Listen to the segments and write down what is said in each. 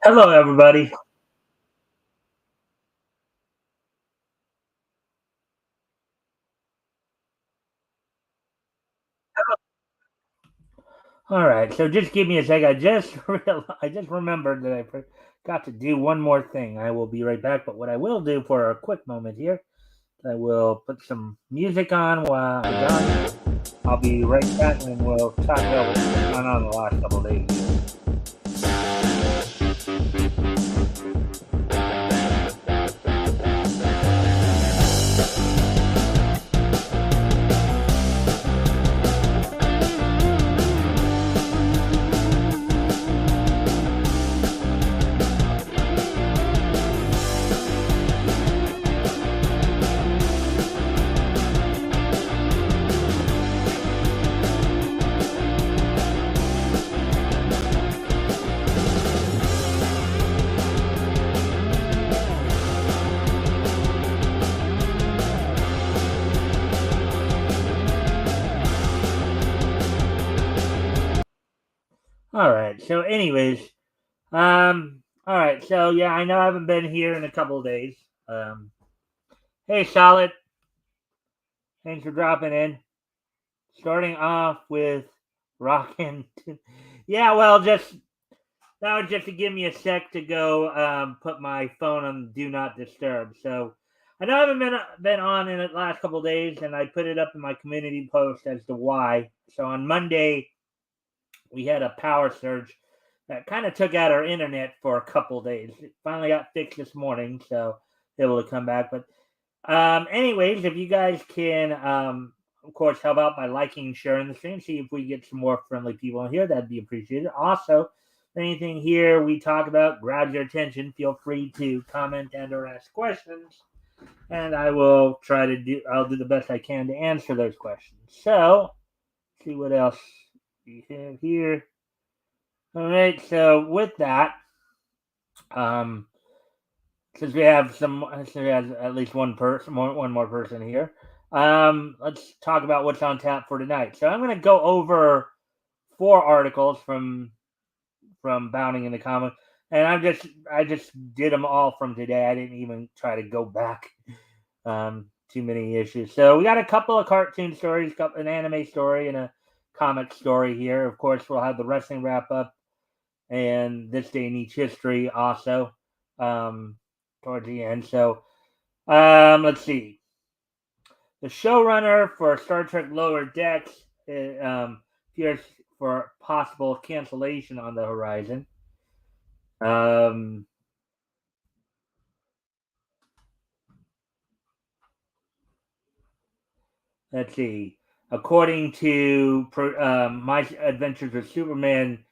Hello, everybody. All right, so just give me a sec. I just remembered that I forgot to do one more thing. I will be right back. But what I will do for a quick moment here, I will put some music on while I got. I'll be right back, and we'll talk about what's gone on the last couple of days. All right. So, anyways, all right. So yeah, I know I haven't been here in a couple of days. Um, hey, Solid, thanks for dropping in. Starting off with rockin'. Yeah, well, just that was just to give me a sec to go put my phone on do not disturb. So I know I haven't been on in the last couple of days, and I put it up in my community post as to why. So on Monday we had a power surge that kind of took out our internet for a couple of days. It finally got fixed this morning, so able to come back. But anyways, if you guys can, of course, help out by liking and sharing the stream, see if we get some more friendly people in here, that'd be appreciated. Also, if anything here we talk about grabs your attention, feel free to comment and or ask questions, and I'll do the best I can to answer those questions. So, see what else we have here. All right, so with that, um, since we have at least one more person here. Let's talk about what's on tap for tonight. So I'm going to go over four articles from Bounding in the Comic, and I just did them all from today. I didn't even try to go back too many issues. So we got a couple of cartoon stories, an anime story, and a comic story here. Of course, we'll have the wrestling wrap up and this day in each history also. Um, Towards the end. So let's see. The showrunner for Star Trek Lower Decks fears for possible cancellation on the horizon. Um, let's see. According to My Adventures with Superman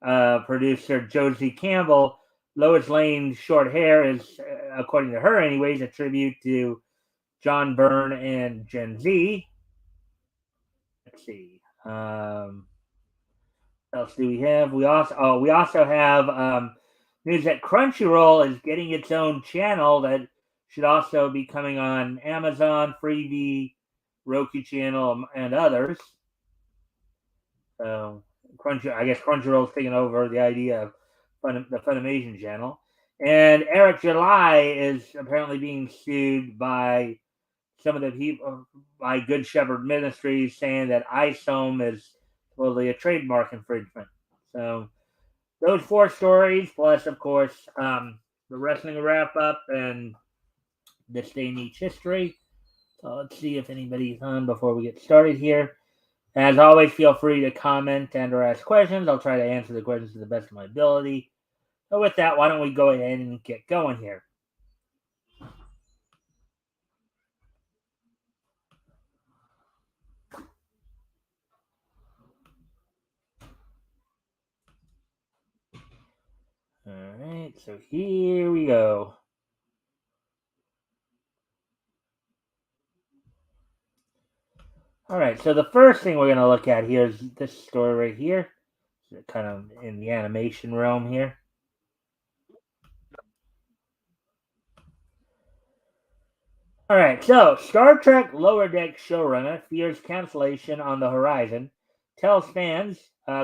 producer Josie Campbell, Lois Lane's short hair is, according to her, anyways, a tribute to John Byrne and Gen Z. Let's see. What else do we have? We also have news that Crunchyroll is getting its own channel that should also be coming on Amazon, Freevee, Roku channel, and others. So I guess Crunchyroll is taking over the idea of the Funimation channel. And Eric July is apparently being sued by some of the people by Good Shepherd Ministries, saying that ISOM is totally a trademark infringement. So those four stories, plus of course the wrestling wrap up and this day in each history. So let's see if anybody's on before we get started here. As always, feel free to comment and or ask questions. I'll try to answer the questions to the best of my ability. So with that, why don't we go ahead and get going here? All right, so here we go. All right, so the first thing we're going to look at here is this story right here, kind of in the animation realm here. All right, so Star Trek Lower Deck showrunner fears cancellation on the horizon, tells fans,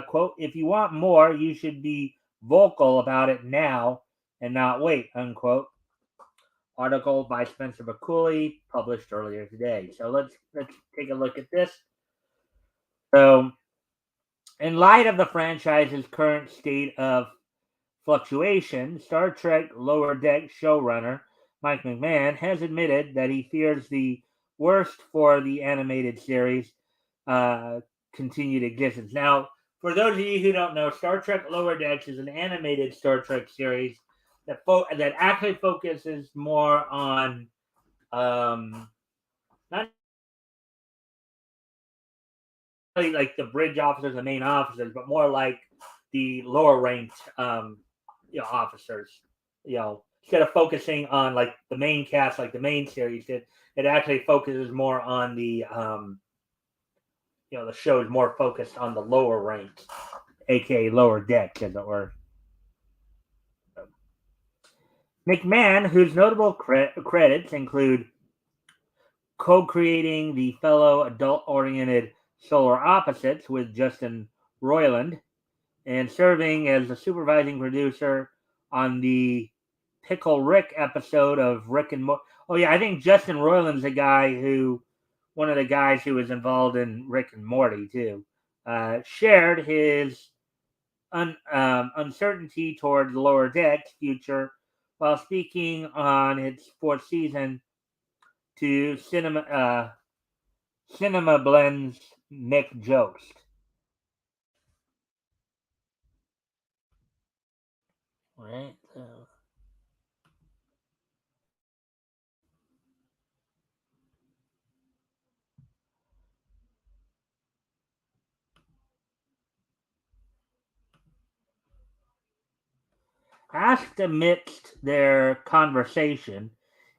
"quote If you want more, you should be vocal about it now and not wait, unquote. Article by Spencer McCulley, published earlier today. So let's take a look at this. So, in light of the franchise's current state of fluctuation, Star Trek Lower Deck showrunner Mike McMahon has admitted that he fears the worst for the animated series' uh, continued existence. Now, for those of you who don't know, Star Trek Lower Decks is an animated Star Trek series that actually focuses more on not really like the bridge officers, the main officers, but more like the lower ranked officers. Instead of focusing on like the main cast, like the main series, it actually focuses more on the show is more focused on the lower ranks, aka lower decks, as it were. McMahon, whose notable credits include co-creating the fellow adult-oriented Solar Opposites with Justin Roiland, and serving as the supervising producer on the Pickle Rick episode of Rick and Morty. Oh yeah, I think Justin Roiland's one of the guys who was involved in Rick and Morty too. Shared his uncertainty toward Lower Deck's future while speaking on its fourth season to Cinema Blend's Mick Jost. Right. So. Asked amidst their conversation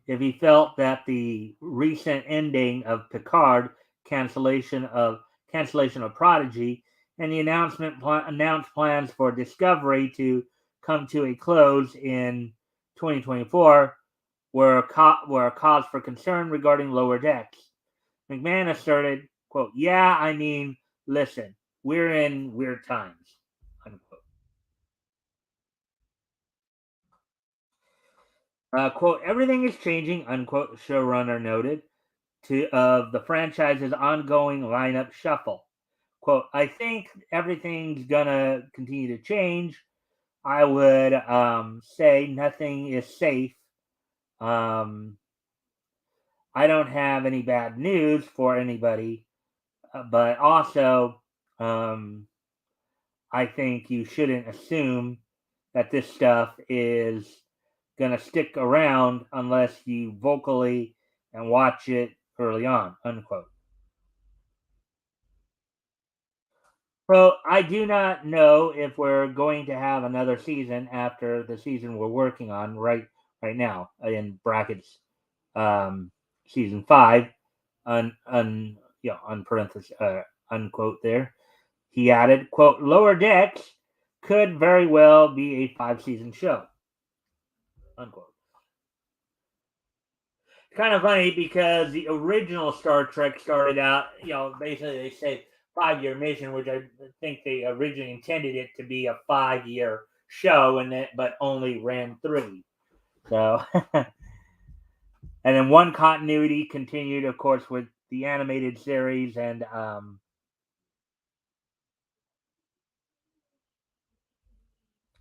if he felt that the recent ending of Picard, cancellation of Prodigy, and the announced plans for Discovery to come to a close in 2024 were a cause for concern regarding Lower Decks. McMahon asserted, quote, "Yeah, I mean, listen, we're in weird times," unquote. Quote, "Everything is changing," unquote, showrunner noted, of the franchise's ongoing lineup shuffle. Quote, "I think everything's gonna continue to change. I would say nothing is safe. Um, I don't have any bad news for anybody, but also I think you shouldn't assume that this stuff is going to stick around unless you vocally and watch it early on," unquote. Well, I do not know if we're going to have another season after the season we're working on right now, in brackets, um, season 5, on parenthesis, unquote there. He added, quote, "Lower Decks could very well be a 5-season show," unquote. It's kind of funny because the original Star Trek started out, basically they say 5-year mission, which I think they originally intended it to be a 5-year show, but only ran 3. So, and then one continuity continued, of course, with the animated series, and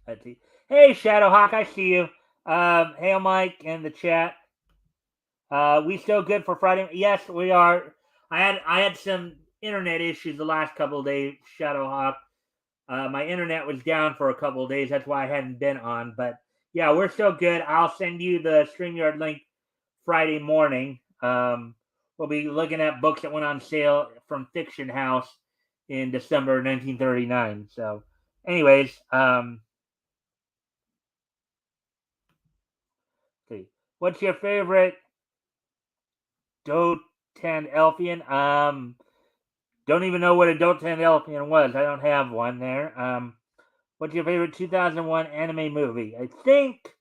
let's see. Hey, Shadowhawk, I see you. Hail Mike in the chat. We still good for Friday? Yes, we are. I had some internet issues the last couple of days, Shadowhawk. My internet was down for a couple of days. That's why I hadn't been on. But yeah, we're still good. I'll send you the StreamYard link Friday morning. We'll be looking at books that went on sale from Fiction House in December 1939. So, anyways, see. What's your favorite Dotan Elfian? Don't even know what a Dotan Elfian was. I don't have one there. What's your favorite 2001 anime movie? I think.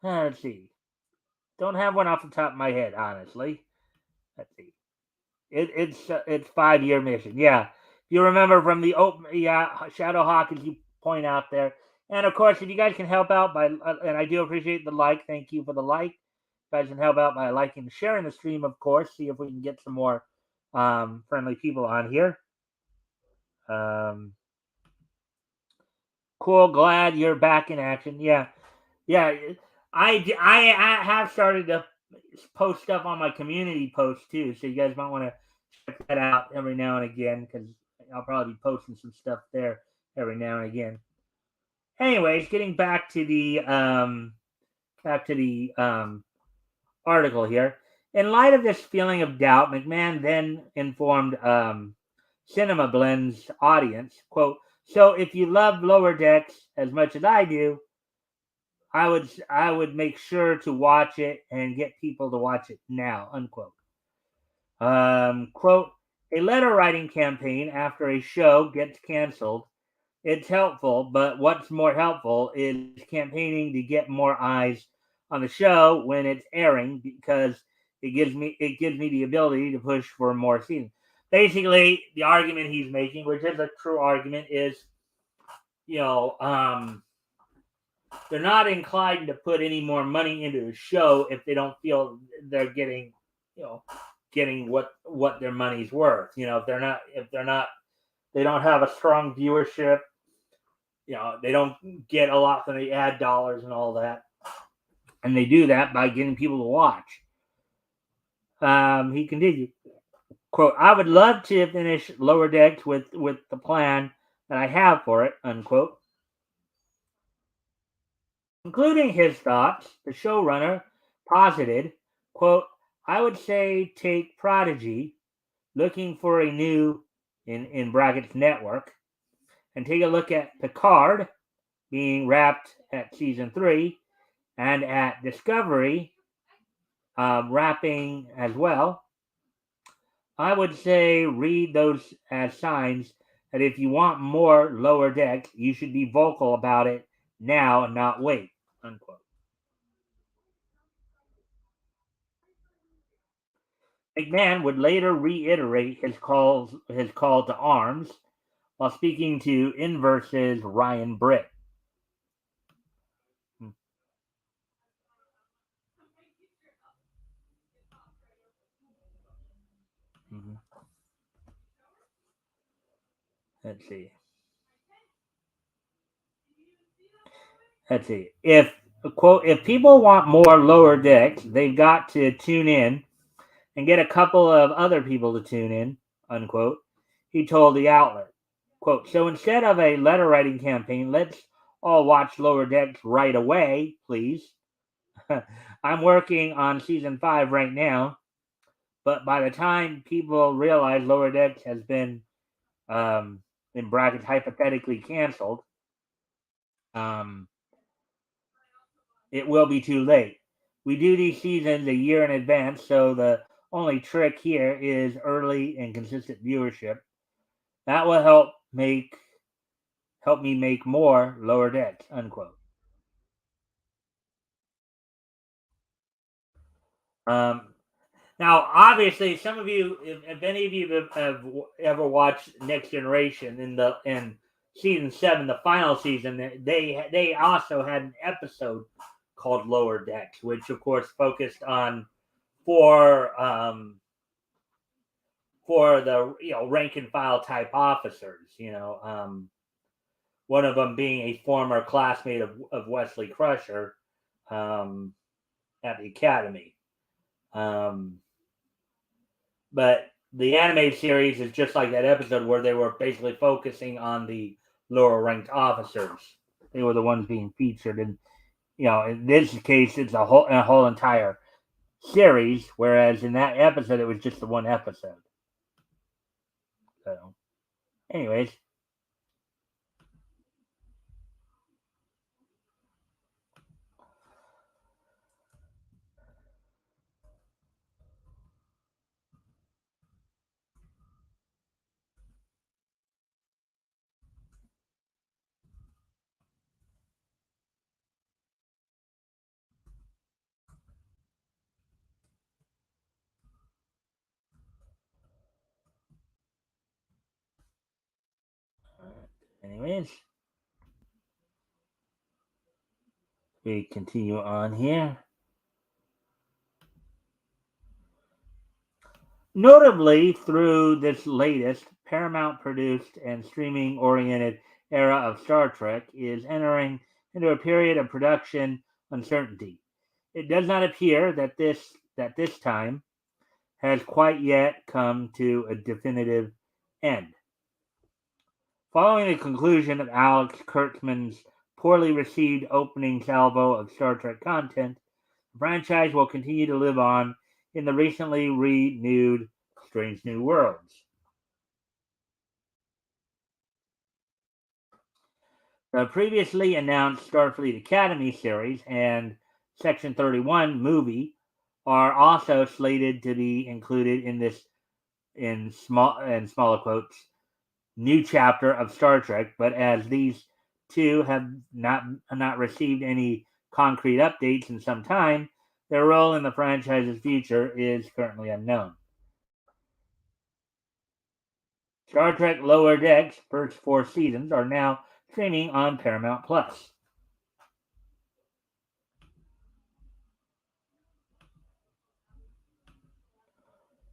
Let's see. Don't have one off the top of my head, honestly. Let's see. It's 5-year mission. Yeah, you remember from the open. Yeah, Shadowhawk, as you point out there, And of course, if you guys can help out by, and I do appreciate the like, thank you for the like. You guys can help out by liking and sharing the stream, of course. See if we can get some more friendly people on here. Um, cool, glad you're back in action. Yeah, yeah. I have started to post stuff on my community post too, so you guys might want to check that out every now and again because I'll probably be posting some stuff there every now and again. Anyways, getting back to the article here. In light of this feeling of doubt, McMahon then informed Cinema Blend's audience, quote, "So if you love Lower Decks as much as I do, I would make sure to watch it and get people to watch it now," unquote. Quote, "A letter writing campaign after a show gets canceled. It's helpful, but what's more helpful is campaigning to get more eyes on the show when it's airing because it gives me the ability to push for more seasons." Basically, the argument he's making, which is a true argument, is you know they're not inclined to put any more money into the show if they don't feel they're getting you know getting what their money's worth. If they're not they don't have a strong viewership. They don't get a lot from the ad dollars and all that, and they do that by getting people to watch. He continued, quote, "I would love to finish Lower Decks with the plan that I have for it," unquote. Including his thoughts, the showrunner posited, quote, "I would say take Prodigy, looking for a new, in brackets, network, and take a look at Picard, being wrapped at season 3, and at Discovery, wrapping as well. I would say read those as signs that if you want more Lower Decks, you should be vocal about it now and not wait," unquote. McMahon would later reiterate his call to arms while speaking to Inverse's Ryan Britt. Mm-hmm. Let's see. Let's see. If quote, "if people want more Lower Decks, they've got to tune in and get a couple of other people to tune in," unquote. He told the outlet. Quote, "So instead of a letter writing campaign, let's all watch Lower Decks right away, please. I'm working on season 5 right now, but by the time people realize Lower Decks has been, in brackets, hypothetically canceled, um, it will be too late. We do these seasons a year in advance, so the only trick here is early and consistent viewership. That will help me make more Lower Decks," unquote. Um, Now, obviously, some of you, if any of you have ever watched Next Generation in season 7, the final season, they also had an episode called Lower Decks, which of course focused on for for the rank and file type officers. One of them being a former classmate of Wesley Crusher um, at the academy. Um, But the animated series is just like that episode where they were basically focusing on the lower ranked officers. They were the ones being featured, and in this case, it's a whole entire series. Whereas in that episode, it was just the one episode. So, anyways, anyways, We continue on here. Notably, through this latest Paramount produced and streaming oriented era of Star Trek is entering into a period of production uncertainty. It does not appear that this time has quite yet come to a definitive end. Following the conclusion of Alex Kurtzman's poorly received opening salvo of Star Trek content, the franchise will continue to live on in the recently renewed Strange New Worlds. The previously announced Starfleet Academy series and Section 31 movie are also slated to be included in this in smaller quotes new chapter of Star Trek, but as these two have not received any concrete updates in some time, their role in the franchise's future is currently unknown. Star Trek Lower Decks' first 4 seasons are now streaming on Paramount Plus.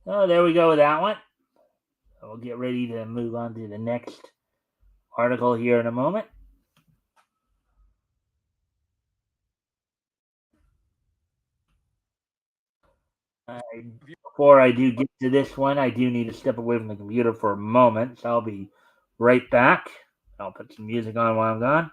Oh, there we go with that one. We'll get ready to move on to the next article here in a moment. Before I do get to this one, I do need to step away from the computer for a moment, so I'll be right back. I'll put some music on while I'm gone.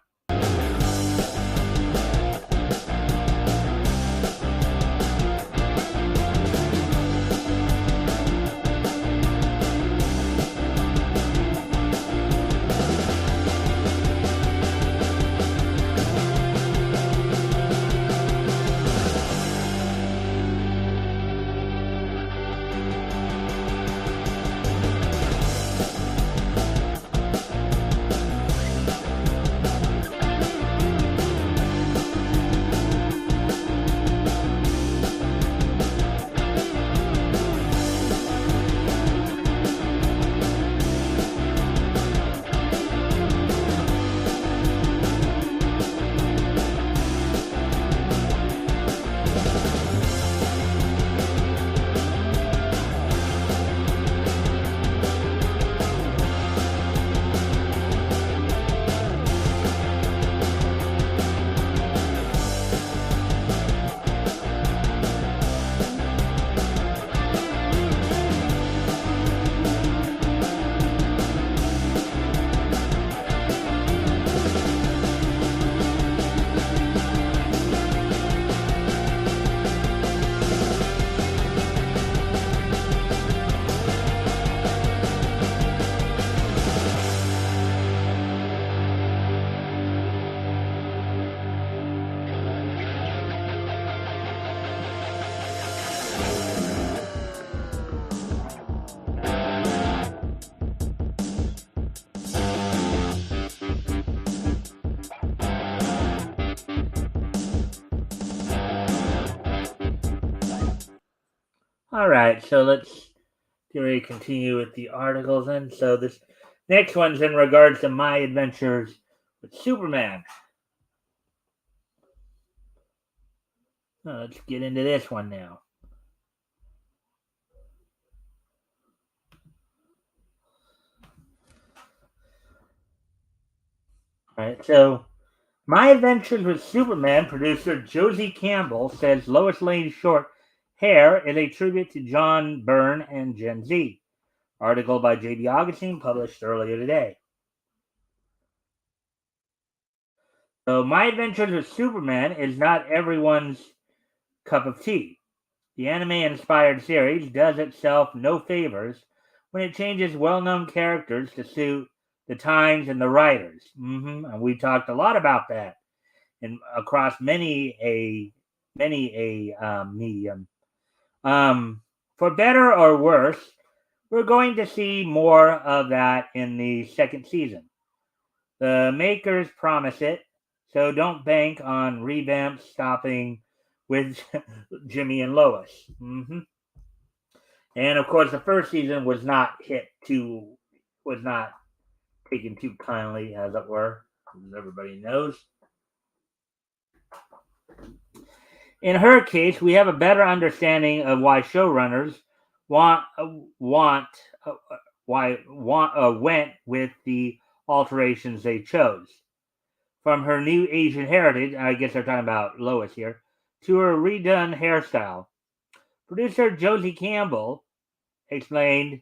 All right, so let's continue with the articles then. So this next one's in regards to my adventures with Superman. Let's get into this one now. All right, so My Adventures with Superman producer Josie Campbell says Lois Lane's short hair is a tribute to John Byrne and Gen Z. Article by J.B. Augustine published earlier today. So My Adventures with Superman is not everyone's cup of tea. The anime-inspired series does itself no favors when it changes well-known characters to suit the times and the writers. And we talked a lot about that and across many a medium. For better or worse, we're going to see more of that in the second season. The makers promise it, so don't bank on revamps stopping with Jimmy and Lois. And of course, the first season was not taken too kindly, as it were, as everybody knows. In her case, we have a better understanding of why showrunners want want uh, went with the alterations they chose. From her new Asian heritage, I guess they're talking about Lois here, to her redone hairstyle. Producer Josie Campbell explained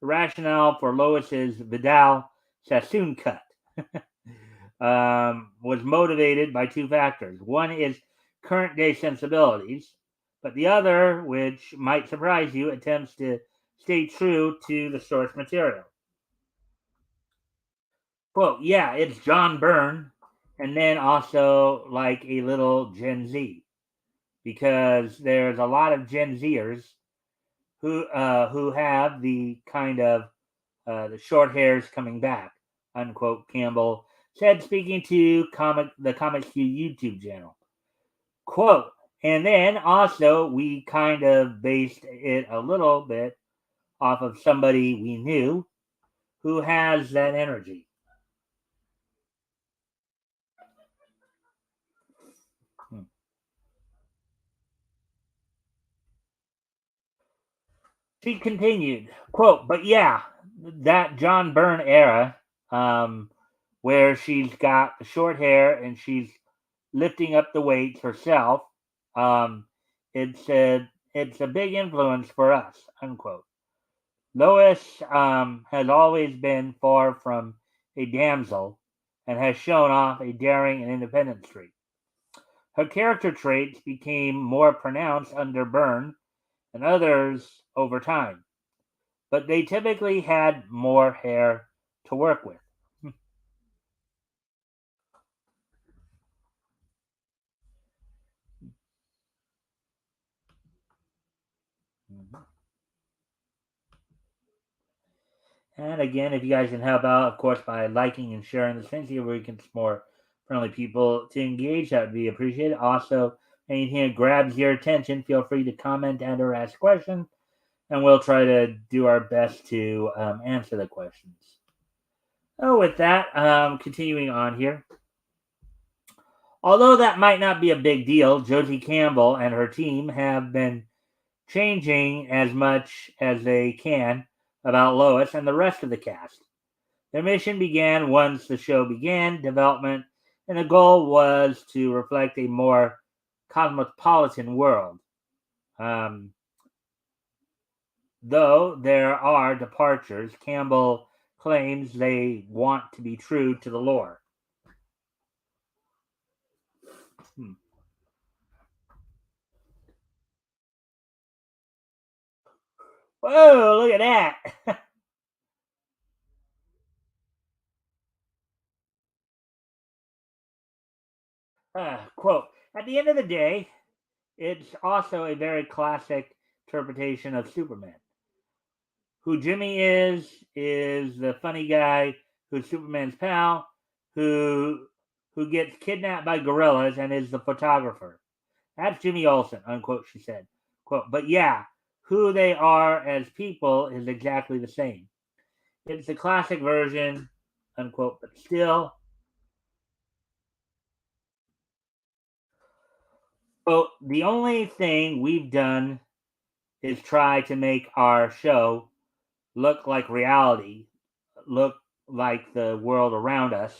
the rationale for Lois's Vidal Sassoon cut was motivated by two factors. One is current day sensibilities, but the other, which might surprise you, attempts to stay true to the source material. Quote, yeah, it's John Byrne, and then also like a little Gen Z, because there's a lot of Gen Zers who have the kind of the short hairs coming back, unquote, Campbell said, speaking to the Comics Q YouTube channel. Quote, and then also we kind of based it a little bit off of somebody we knew who has that energy. Hmm. She continued, quote, but yeah, that John Byrne era, um, where she's got the short hair and she's lifting up the weights herself, um, it's a big influence for us, unquote. Lois has always been far from a damsel and has shown off a daring and independent streak. Her character traits became more pronounced under Byrne and others over time, but they typically had more hair to work with. And again, if you guys can help out, of course, by liking and sharing this thing, see if we can get more friendly people to engage, that would be appreciated. Also, anything that grabs your attention, feel free to comment and or ask questions, and we'll try to do our best to answer the questions. Oh, with that, continuing on here. Although that might not be a big deal, Josie Campbell and her team have been changing as much as they can about Lois and the rest of the cast. Their mission began once the show began development, and the goal was to reflect a more cosmopolitan world. Um, though there are departures, Campbell claims they want to be true to the lore. Hmm. Whoa, look at that. Quote, at the end of the day, it's also a very classic interpretation of Superman. Who Jimmy is the funny guy who's Superman's pal, who who gets kidnapped by gorillas and is the photographer. That's Jimmy Olsen, unquote, she said. Quote, but yeah, who they are as people is exactly the same. It's the classic version, unquote, but still. Well, the only thing we've done is try to make our show look like reality, look like the world around us,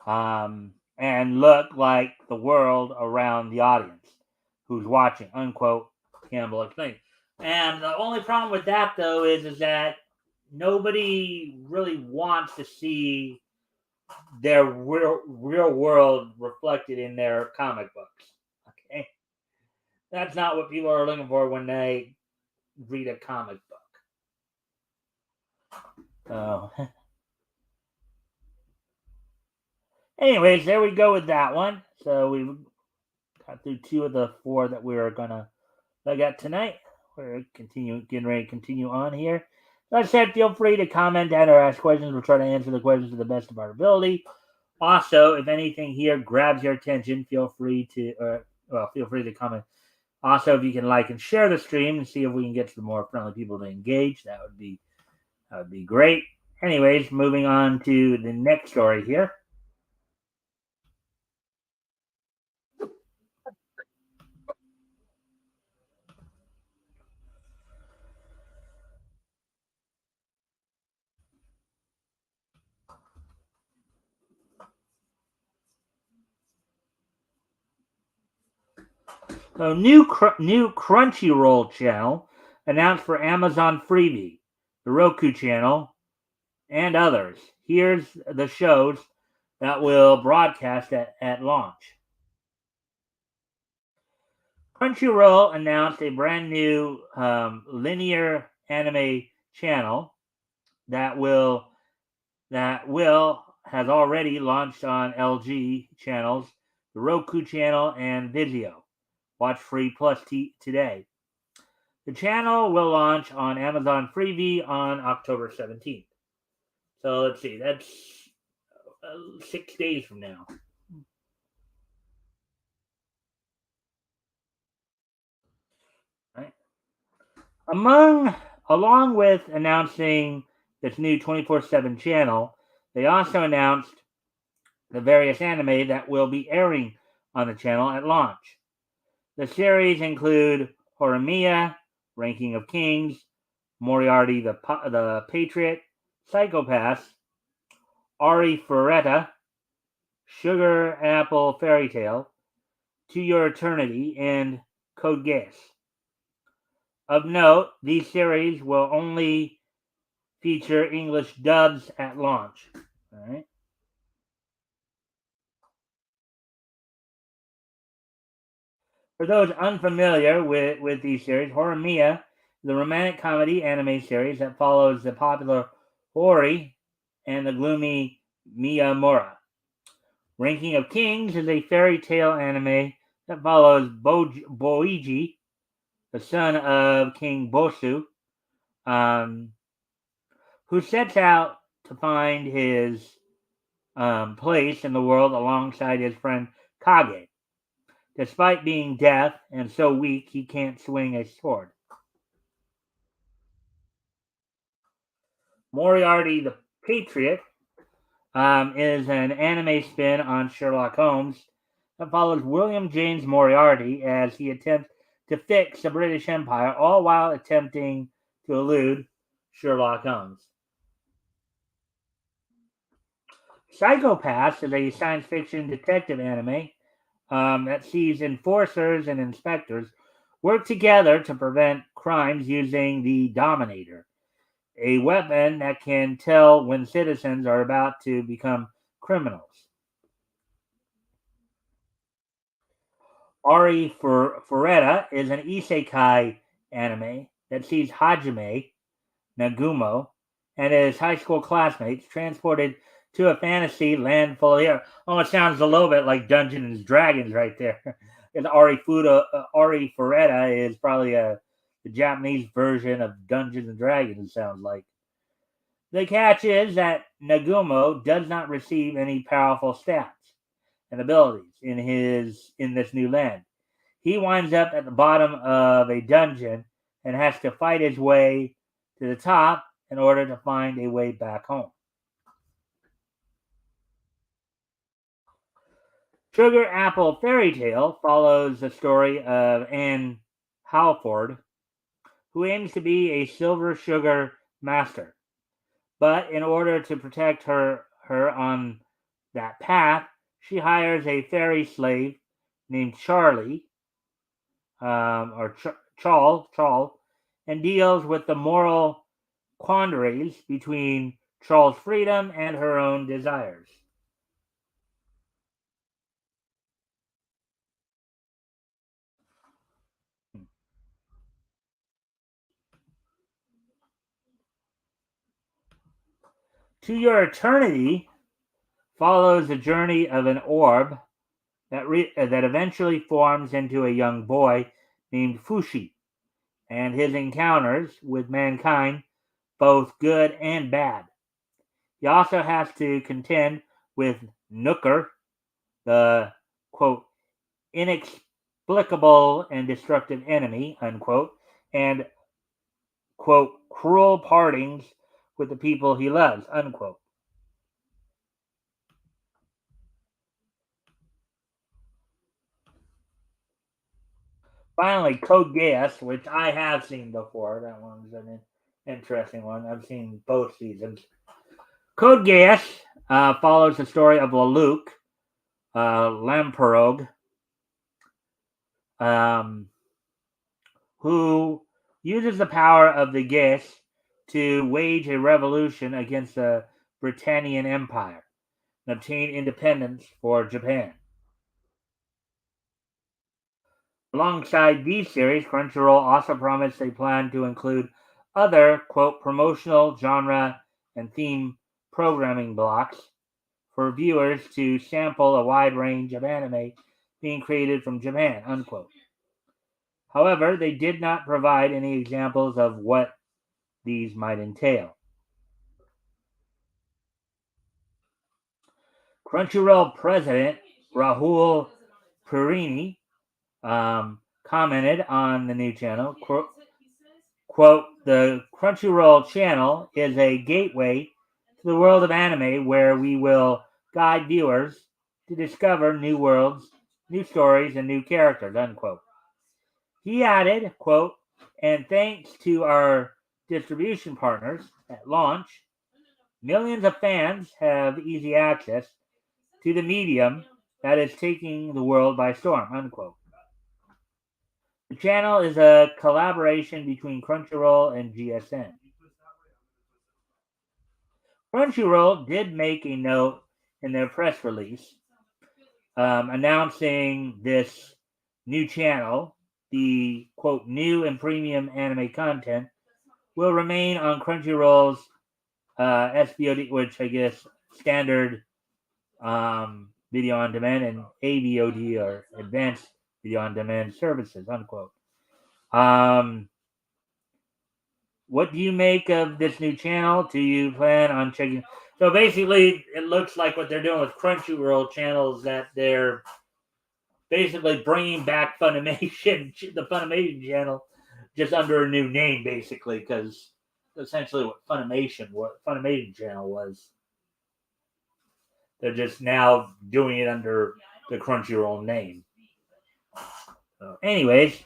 and look like the world around the audience who's watching, unquote, Campbell explained. And the only problem with that, though, is that nobody really wants to see their real world reflected in their comic books. Okay, that's not what people are looking for when they read a comic book. Oh, anyways, there we go with that one. So we got through two of the four that we were gonna look at tonight. We're getting ready to continue on here. Like I said, feel free to comment and or ask questions. We'll try to answer the questions to the best of our ability. Also, if anything here grabs your attention, feel free to comment. Also, if you can like and share the stream and see if we can get some more friendly people to engage, that would be great. Anyways, moving on to the next story here. A new Crunchyroll channel announced for Amazon Freevee, the Roku channel, and others. Here's the shows that will broadcast at launch. Crunchyroll announced a brand new linear anime channel that will has already launched on LG channels, the Roku channel, and Vizio. Watch Free Plus today. The channel will launch on Amazon Freevee on October 17th. So let's see, that's 6 days from now. Right? Along with announcing this new 24/7 channel, they also announced the various anime that will be airing on the channel at launch. The series include Horimiya, Ranking of Kings, Moriarty the Patriot, Psychopaths, Ari Ferretta, Sugar Apple Fairy Tale, To Your Eternity, and Code Geass. Of note, these series will only feature English dubs at launch. All right. For those unfamiliar with these series, Horimiya is a romantic comedy anime series that follows the popular Hori and the gloomy Miyamura. Ranking of Kings is a fairy tale anime that follows Boiji, the son of King Bosu, who sets out to find his place in the world alongside his friend Kage, despite being deaf and so weak he can't swing a sword. Moriarty the Patriot is an anime spin on Sherlock Holmes that follows William James Moriarty as he attempts to fix the British Empire, all while attempting to elude Sherlock Holmes. Psychopaths is a science fiction detective anime that sees enforcers and inspectors work together to prevent crimes using the Dominator, a weapon that can tell when citizens are about to become criminals. Ari Ferretta is an isekai anime that sees Hajime Nagumo and his high school classmates transported to a fantasy land full of air. Oh, it sounds a little bit like Dungeons and Dragons right there. And Ari Ferretta is probably the Japanese version of Dungeons and Dragons, it sounds like. The catch is that Nagumo does not receive any powerful stats and abilities in this new land. He winds up at the bottom of a dungeon and has to fight his way to the top in order to find a way back home. Sugar Apple Fairy Tale follows the story of Anne Halford, who aims to be a silver sugar master. But in order to protect her on that path, she hires a fairy slave named Charlie, or Charles, and deals with the moral quandaries between Charles' freedom and her own desires. To Your Eternity follows the journey of an orb that eventually forms into a young boy named Fushi, and his encounters with mankind, both good and bad. He also has to contend with Nooker, the quote inexplicable and destructive enemy, unquote, and quote cruel partings with the people he loves, unquote. Finally, Code Geass, which I have seen before. That one's an interesting one. I've seen both seasons. Code Geass follows the story of Lelouch, Lamperogue, who uses the power of the Geas to wage a revolution against the Britannian Empire and obtain independence for Japan. Alongside these series, Crunchyroll also promised they plan to include other, quote, promotional genre and theme programming blocks for viewers to sample a wide range of anime being created from Japan, unquote. However, they did not provide any examples of what these might entail. Crunchyroll president Rahul Purini commented on the new channel, quote, the Crunchyroll channel is a gateway to the world of anime where we will guide viewers to discover new worlds, new stories, and new characters, unquote. He added, quote, and thanks to our distribution partners at launch, millions of fans have easy access to the medium that is taking the world by storm, unquote. The channel is a collaboration between Crunchyroll and GSN. Crunchyroll did make a note in their press release announcing this new channel. The, quote, new and premium anime content will remain on Crunchyroll's SVOD, which I guess standard video on demand, and AVOD, or advanced video on demand services, unquote. What do you make of this new channel? Do you plan on checking? So basically, it looks like what they're doing with Crunchyroll channels, that they're basically bringing back Funimation, the Funimation channel, just under a new name, basically, because essentially what Funimation channel was. They're just now doing it under the Crunchyroll name. So anyways.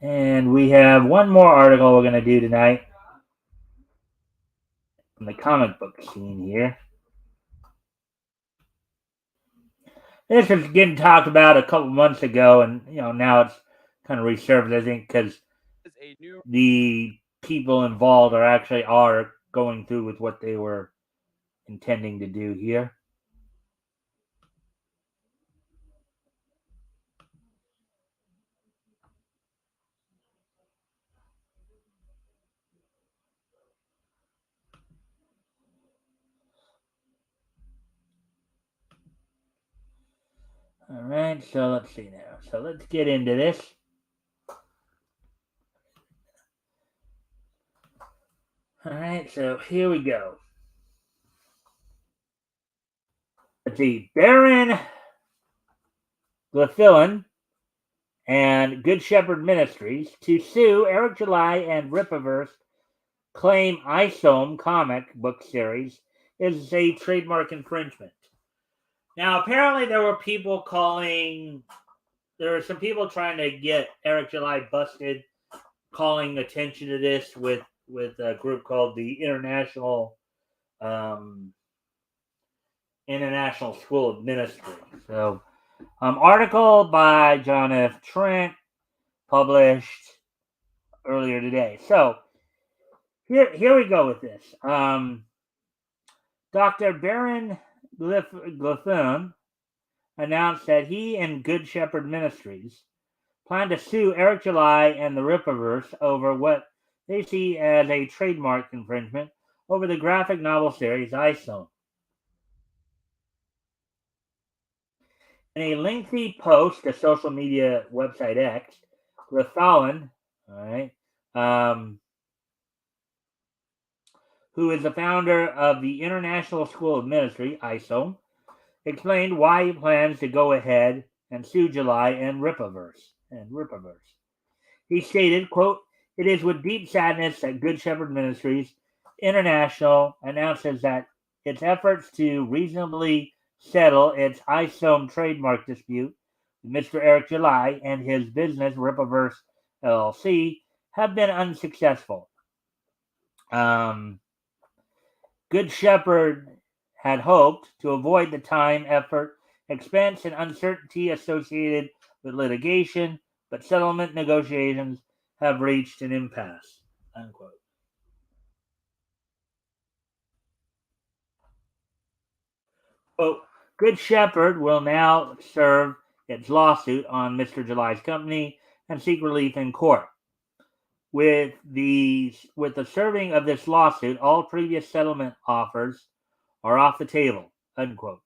And we have one more article we're going to do tonight from the comic book scene here. This was getting talked about a couple months ago, and now it's kind of resurfaced, I think, because the people involved are going through with what they were intending to do here. All right, so let's see now. So let's get into this. All right, so here we go. Let's see. Baron Glafillin and Good Shepherd Ministries to sue Eric July and Rippaverse claim Isome comic book series is a trademark infringement. Now, apparently there were some people trying to get Eric July busted, calling attention to this with a group called the International School of Ministry. So, article by John F. Trent, published earlier today. So, here we go with this. Dr. Baron Glafillin announced that he and Good Shepherd Ministries plan to sue Eric July and the Rippaverse over what they see as a trademark infringement over the graphic novel series Isome. In a lengthy post to social media website X, Glafillin, who is the founder of the International School of Ministry, Isome, explained why he plans to go ahead and sue July and Rippaverse. He stated, quote, it is with deep sadness that Good Shepherd Ministries International announces that its efforts to reasonably settle its Isome trademark dispute with Mr. Eric July and his business Rippaverse LLC have been unsuccessful. Good Shepherd had hoped to avoid the time, effort, expense, and uncertainty associated with litigation, but settlement negotiations have reached an impasse. Unquote. Quote, Good Shepherd will now serve its lawsuit on Mr. July's company and seek relief in court. With the serving of this lawsuit, all previous settlement offers are off the table. Unquote.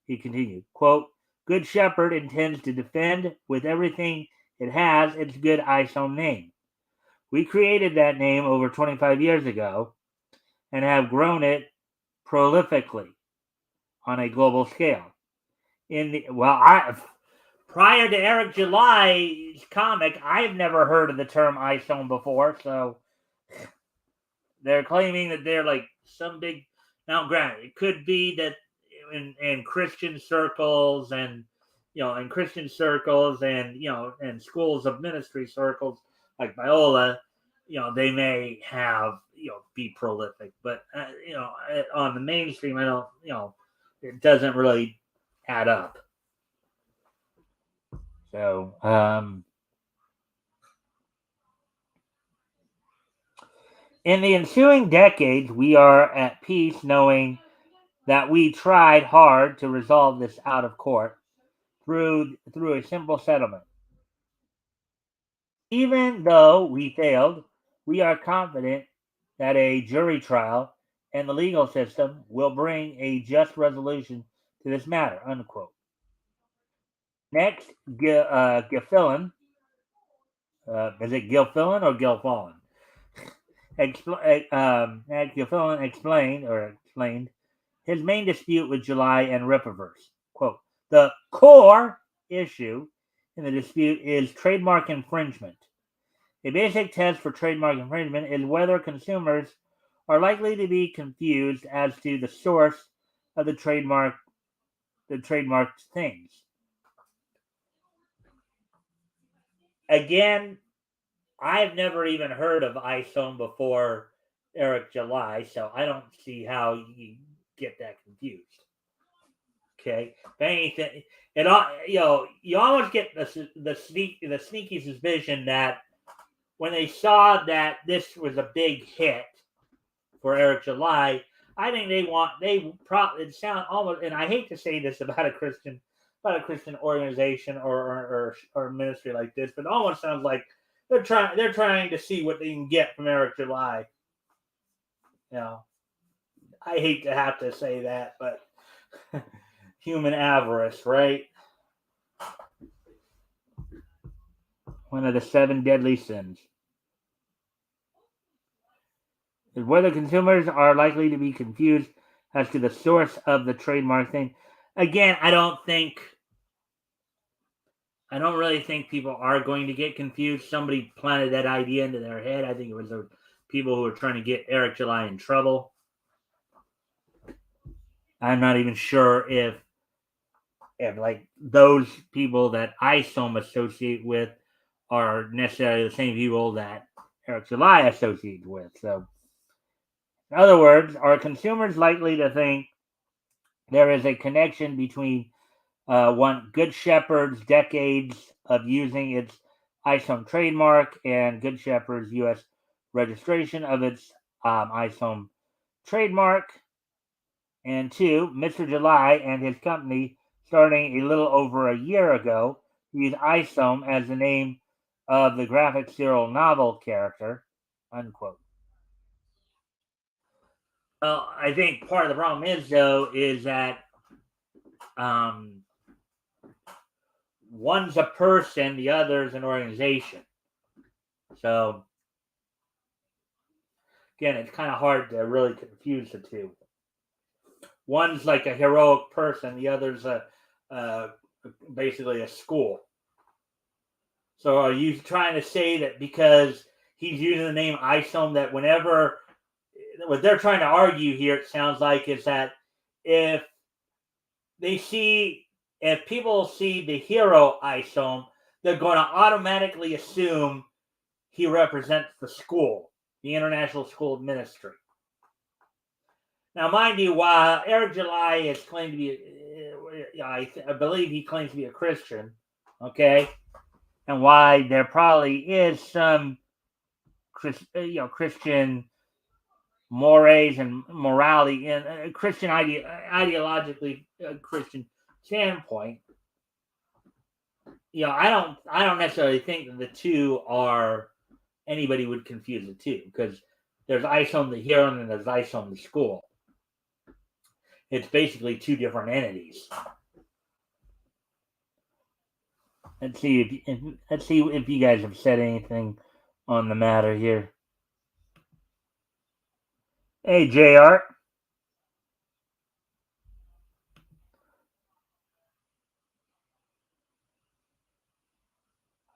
He continued, quote, Good Shepherd intends to defend with everything it has its good ISOM name. We created that name over 25 years ago and have grown it prolifically on a global scale. Prior to Eric July's comic, I've never heard of the term ISOM before, so they're claiming that they're like some big. Now, granted, it could be that in Christian circles and in Christian circles and and schools of ministry circles like Biola, they may have be prolific, but on the mainstream, I don't it doesn't really add up. So, in the ensuing decades, we are at peace knowing that we tried hard to resolve this out of court through a simple settlement. Even though we failed, we are confident that a jury trial and the legal system will bring a just resolution to this matter. Unquote. Next, Gilfillan, is it Gilfillan or Gilfallen? Gilfillan explained his main dispute with July and Rippaverse. Quote, the core issue in the dispute is trademark infringement. A basic test for trademark infringement is whether consumers are likely to be confused as to the source of the trademarked things. Again, I've never even heard of ISOM before Eric July, so I don't see how you get that confused. Okay, if anything, you almost get the sneaky suspicion that when they saw that this was a big hit for Eric July, I think it sound almost, and I hate to say this about a Christian organization or ministry like this, but it almost sounds like they're trying to see what they can get from Eric July. I hate to have to say that, but human avarice, right? One of the 7 deadly sins. Whether consumers are likely to be confused as to the source of the trademark thing. Again, I don't really think people are going to get confused. Somebody planted that idea into their head. I think it was the people who were trying to get Eric July in trouble. I'm not even sure if like those people that ISOM associate with are necessarily the same people that Eric July associates with. So, in other words, are consumers likely to think there is a connection between one Good Shepherd's decades of using its ISOM trademark and Good Shepherd's U.S. registration of its ISOM trademark? And 2, Mr. July and his company, starting a little over a year ago, used ISOM as the name of the graphic serial novel character, unquote. Well, I think part of the problem is, though, is that one's a person, the other's an organization. So, again, it's kind of hard to really confuse the two. One's like a heroic person, the other's basically a school. So are you trying to say that because he's using the name ISOM that whenever what they're trying to argue here, it sounds like, is that if people see the hero ISOM, they're going to automatically assume he represents the school. the International School of Ministry. Now, mind you, while Eric July is claimed to be, I believe he claims to be a Christian, okay, and why there probably is some, Christian mores and morality in a Christian ideologically Christian standpoint. I don't necessarily think that the two are anybody would confuse the two, because there's ISOM the hero and there's ISOM the school. It's basically two different entities. Let's see if you guys have said anything on the matter here. Hey, JR.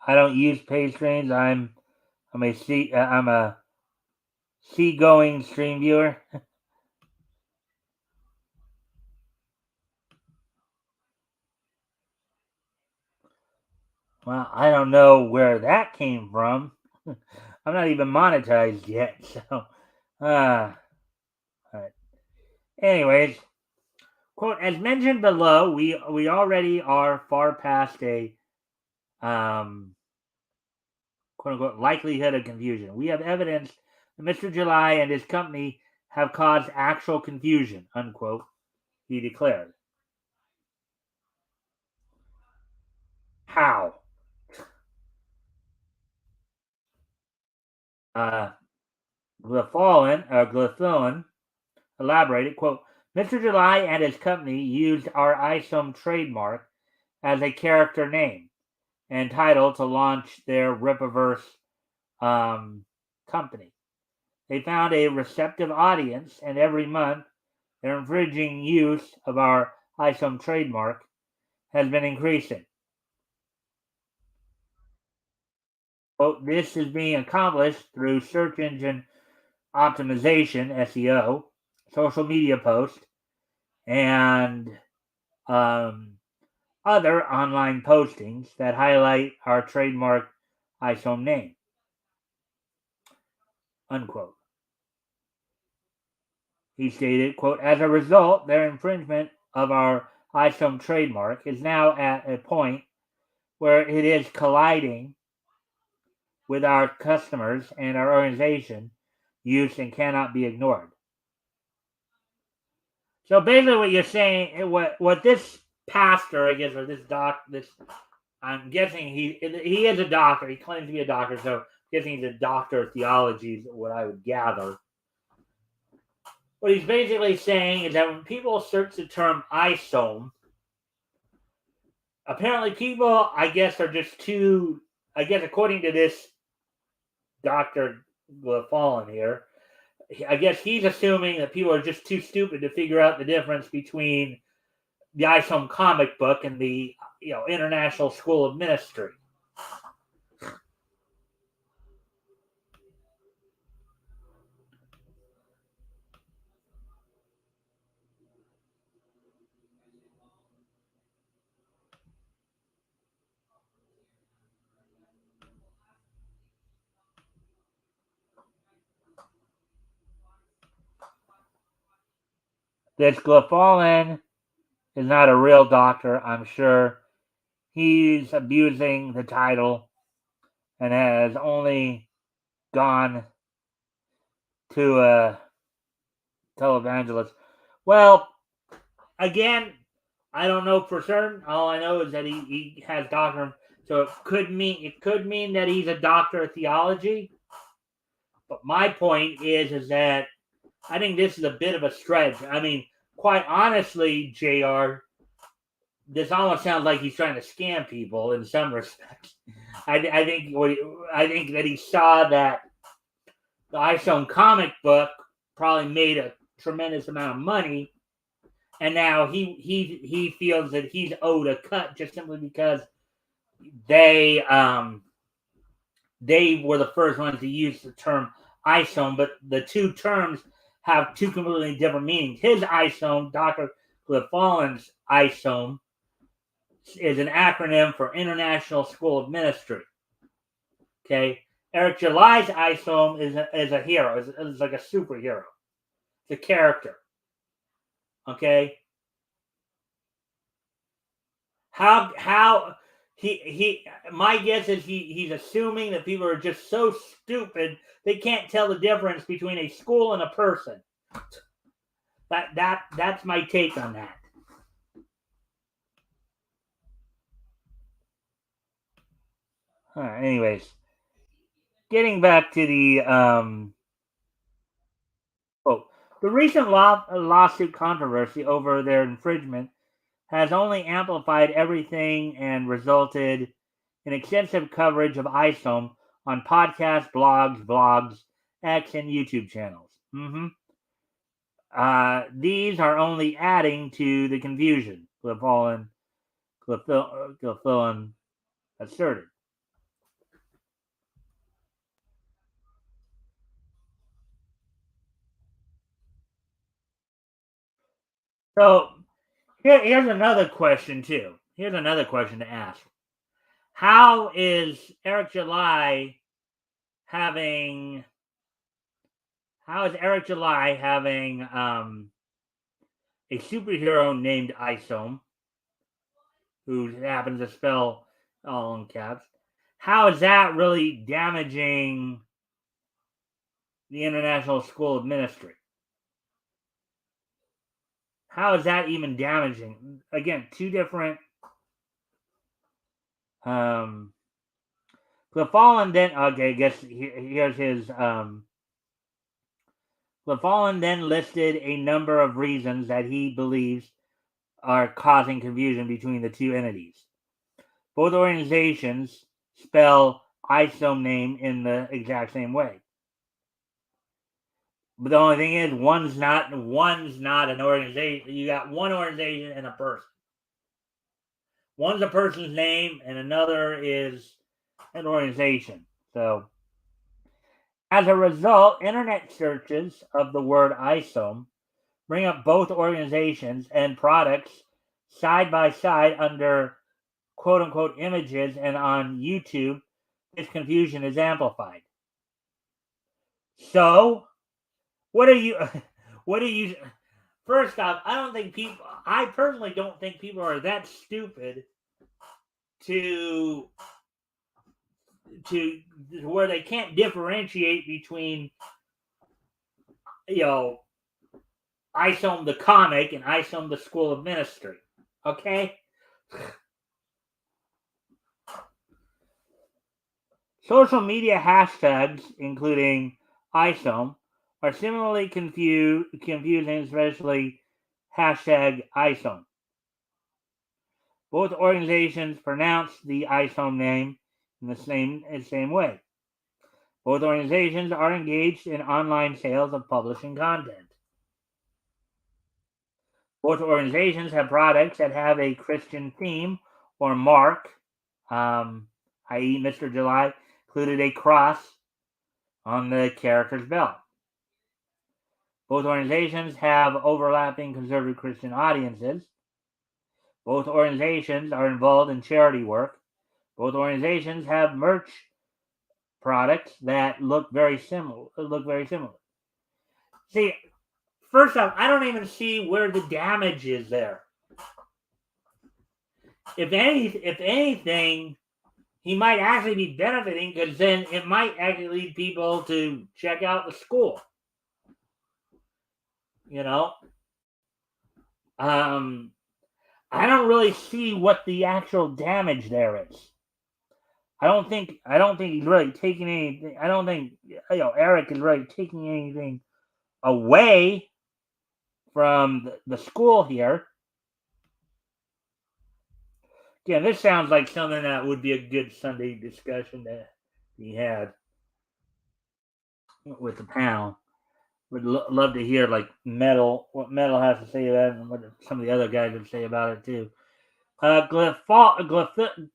I don't use page streams. I'm a seagoing stream viewer. Well, I don't know where that came from. I'm not even monetized yet, so right. Anyways, quote, as mentioned below, we already are far past a quote unquote likelihood of confusion. We have evidence that Mr. July and his company have caused actual confusion, unquote, he declared. How? Glyphilin elaborated, quote, Mr. July and his company used our ISOM trademark as a character name and title to launch their Ripaverse company. They found a receptive audience, and every month their infringing use of our ISOM trademark has been increasing. Quote, this is being accomplished through search engine optimization, SEO, social media posts, and other online postings that highlight our trademark ISOM name, unquote. He stated, quote, as a result, their infringement of our ISOM trademark is now at a point where it is colliding with our customers and our organization use and cannot be ignored. So basically what you're saying, what this pastor, I guess, or this I'm guessing he is a doctor. He claims to be a doctor, so I'm guessing he's a doctor of theology is what I would gather. What he's basically saying is that when people search the term ISOM, apparently people, I guess, are just too, I guess according to this Dr. Fallen here, I guess he's assuming that people are just too stupid to figure out the difference between the ISOM comic book and the International School of Ministry. This Glyphallin is not a real doctor, I'm sure. He's abusing the title and has only gone to a televangelist. Well, again, I don't know for certain. All I know is that he has doctrine. So it could mean that he's a doctor of theology. But my point is that I think this is a bit of a stretch. I mean, quite honestly, JR, this almost sounds like he's trying to scam people in some respects. I think that he saw that the ISOM comic book probably made a tremendous amount of money, and now he feels that he's owed a cut just simply because they were the first ones to use the term ISOM, but the two terms have two completely different meanings. His ISOM, Dr. Glyphallen's ISOM, is an acronym for International School of Ministry. Okay, Eric July's Isom is a hero. Is like a superhero. It's a character. Okay. How he my guess is he's assuming that people are just so stupid they can't tell the difference between a school and a person. That's my take on that. Anyways, getting back to the the recent lawsuit controversy over their infringement has only amplified everything and resulted in extensive coverage of ISOM on podcasts, blogs, X, and YouTube channels. These are only adding to the confusion, Cliffolin asserted. So here's another question too. Here's another question to ask. How is Eric July having a superhero named Isom, who happens to spell all in caps? How is that really damaging the International School of Ministry? How is that even damaging? Again, two different. Cliffolin then, okay, I guess here's his. Cliffolin then listed a number of reasons that he believes are causing confusion between the two entities. Both organizations spell ISOM name in the exact same way. But the only thing is, one's not an organization. You got one organization and a person. One's a person's name, and another is an organization. So, as a result, internet searches of the word ISOM bring up both organizations and products side by side under quote unquote images, and on YouTube, this confusion is amplified. So, what are you? First off, I personally don't think people are that stupid to where they can't differentiate between, ISOM the comic and ISOM the School of Ministry. Okay? Social media hashtags, including ISOM, are similarly confusing, especially hashtag ISOM. Both organizations pronounce the ISOM name in the same way. Both organizations are engaged in online sales of publishing content. Both organizations have products that have a Christian theme or mark, i.e., Mr. July included a cross on the character's belt. Both organizations have overlapping conservative Christian audiences. Both organizations are involved in charity work. Both organizations have merch products that look very similar. See, first off, I don't even see where the damage is there. If anything, he might actually be benefiting, because then it might actually lead people to check out the school. I don't really see what the actual damage there is. I don't think he's really taking anything. I don't think Eric is really taking anything away from the school here. Yeah, this sounds like something that would be a good Sunday discussion that we had with the panel. Would love to hear what Metal has to say about it, and what some of the other guys would say about it too.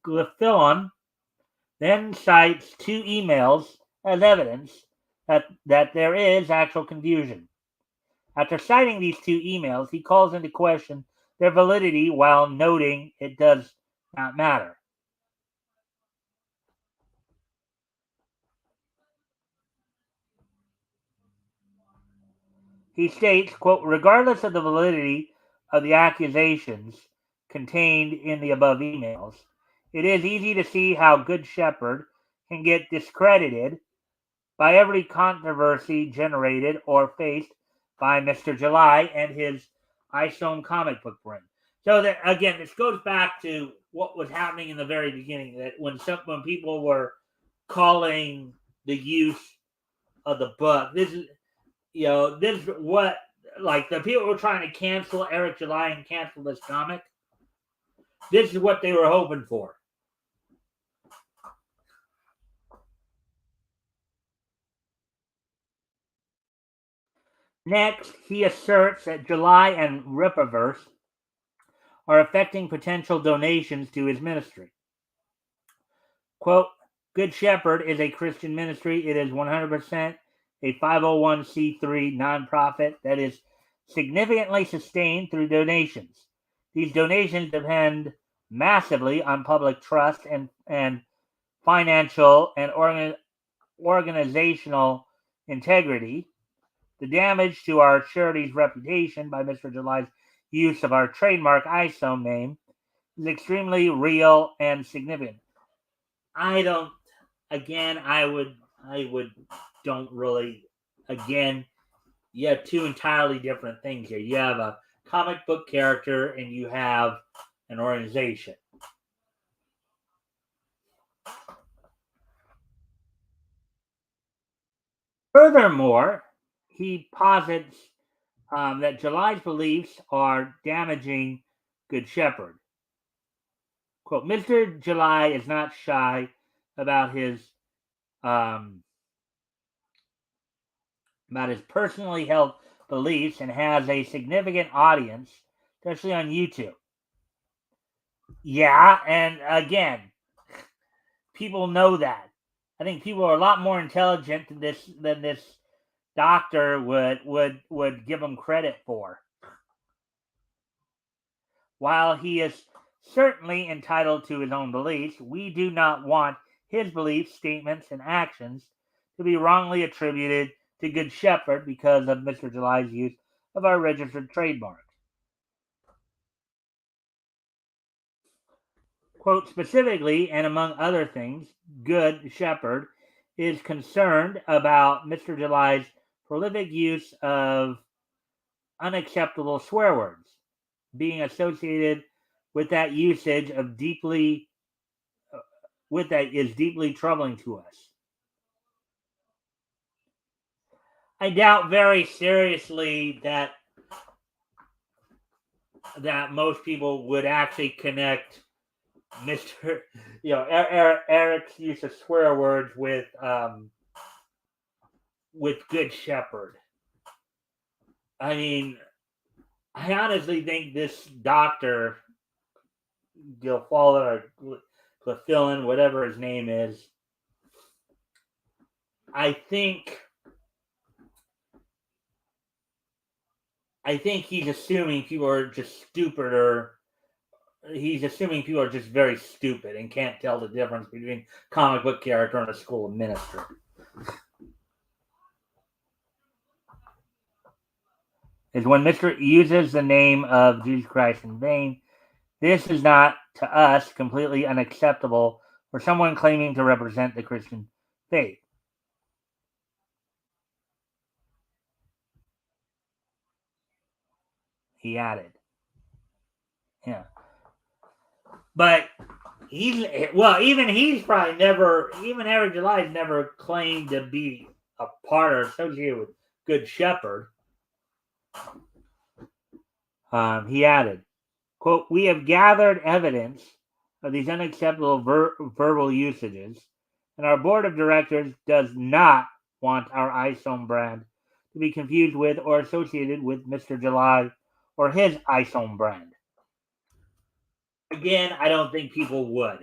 Glyphilon then cites two emails as evidence that there is actual confusion. After citing these two emails, he calls into question their validity while noting it does not matter. He states, quote, regardless of the validity of the accusations contained in the above emails, it is easy to see how Good Shepherd can get discredited by every controversy generated or faced by Mr. July and his ISOM comic book brand. So that again, this goes back to what was happening in the very beginning. That when people were calling the use of the book, this is this is what like the people who were trying to cancel Eric July and cancel this comic. This is what they were hoping for. Next, he asserts that July and Rippaverse are affecting potential donations to his ministry. Quote, Good Shepherd is a Christian ministry. It is 100% a 501c3 nonprofit that is significantly sustained through donations. These donations depend massively on public trust and financial and organizational integrity. The damage to our charity's reputation by Mr. July's use of our trademark ISOM name is extremely real and significant. I don't. Again, I would don't really. Again, you have two entirely different things here. You have a comic book character and you have an organization. Furthermore, he posits that July's beliefs are damaging Good Shepherd. Quote, Mr. July is not shy about um, his personally held beliefs and has a significant audience, especially on YouTube. Yeah, and again, people know that. I think people are a lot more intelligent than this doctor would give him credit for. While he is certainly entitled to his own beliefs, we do not want his beliefs, statements, and actions to be wrongly attributed to Good Shepherd because of Mr. July's use of our registered trademark. Quote, specifically, and among other things, Good Shepherd is concerned about Mr. July's prolific use of unacceptable swear words being associated with that usage of deeply with that is deeply troubling to us. I doubt very seriously that most people would actually connect Mr. Eric's use of swear words with Good Shepherd. I mean, I honestly think this doctor, Gilfallen or Clefillin, whatever his name is, I think he's assuming people are just stupid, or he's assuming people are just very stupid and can't tell the difference between comic book character and a school administrator. Is when Mr. uses the name of Jesus Christ in vain. This is not, to us, completely unacceptable for someone claiming to represent the Christian faith. He added. Yeah. But he's probably never, even Eric July's never claimed to be a part or associated with Good Shepherd. He added, quote, we have gathered evidence of these unacceptable verbal usages, and our board of directors does not want our ISOM brand to be confused with or associated with Mr. July or his ISOM brand. Again, I don't think people would.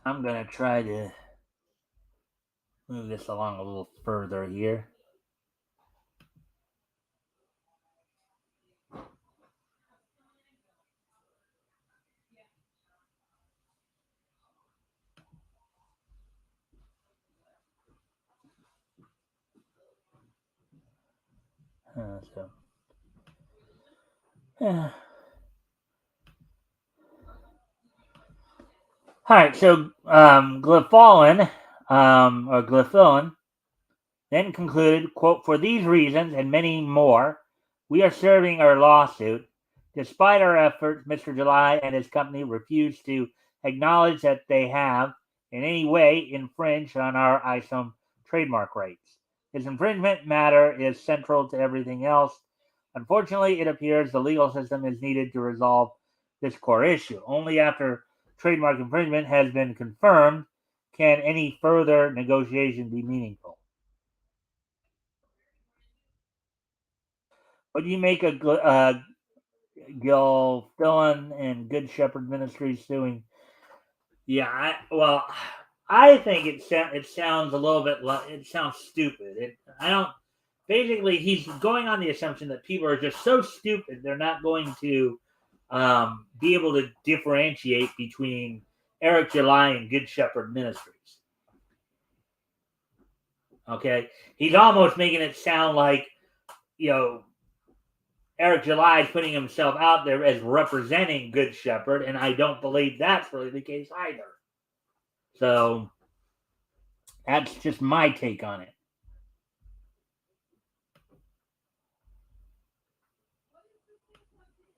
I'm going to try to move this along a little further here. So. All right, so Glyphulin, or Glyphulin, then concluded, quote, "For these reasons and many more, we are serving our lawsuit. Despite our efforts, Mr. July and his company refuse to acknowledge that they have in any way infringed on our ISOM trademark rights. This infringement matter is central to everything else. Unfortunately, it appears the legal system is needed to resolve this core issue. Only after trademark infringement has been confirmed can any further negotiation be meaningful." What do you make of Gil Dillon and Good Shepherd Ministries suing? Yeah, well, I think it sounds a little bit it sounds stupid. I don't. Basically, he's going on the assumption that people are just so stupid they're not going to be able to differentiate between Eric July and Good Shepherd Ministries. Okay, he's almost making it sound like, you know, Eric July is putting himself out there as representing Good Shepherd, and I don't believe that's really the case either. So that's just my take on it.